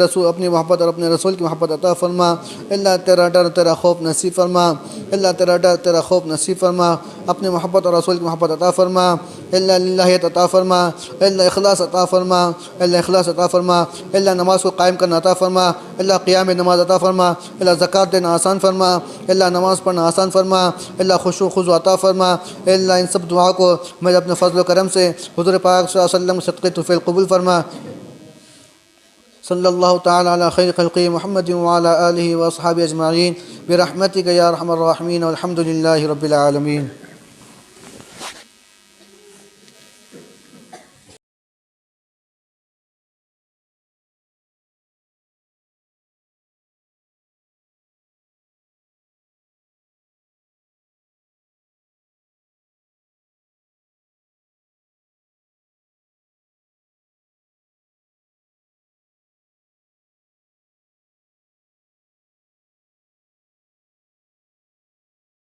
मोहब्बत और अपने रसूल की मोहब्बत अता फरमा। अल्लाह तेरा डर तेरा खौफ नसीब फरमा। अल्लाह तेरा डर तेरा खौफ नसीब फरमा। अपने मोहब्बत और रसूल की मोहब्बत अता फरमा। अल्लाह लिल्लाहियत अता फरमा। अल्लाह इखलास अता फरमा। अल्लाह इखलास अता फरमा। अल्लाह नमाज को कायम करना अता फरमा। अल्लाह क़ियाम नमाज अता फरमा। अल्लाह ज़कात देना आसान फरमा। अल्लाह नमाज़ पढ़ना आसान फरमा। अल्लाह खुशू खुज़ू अता फरमा। अल्लाह इन सब दुआ को मैं अपने फ़ज़ल व करम से हुज़ूर पाक सल्लल्लाहु अलैहि वसल्लम सदक़े तुफ़ैल कबूल फरमा। सल्लल्लाहु तआला अला खैर खल्क़ि मुहम्मद व अला आलिहि व अस्हाबिहि अजमईन बिरहमतिका या अरहमर राहिमीन वल्हम्दुलिल्लाहि रब्बिल आलमीन।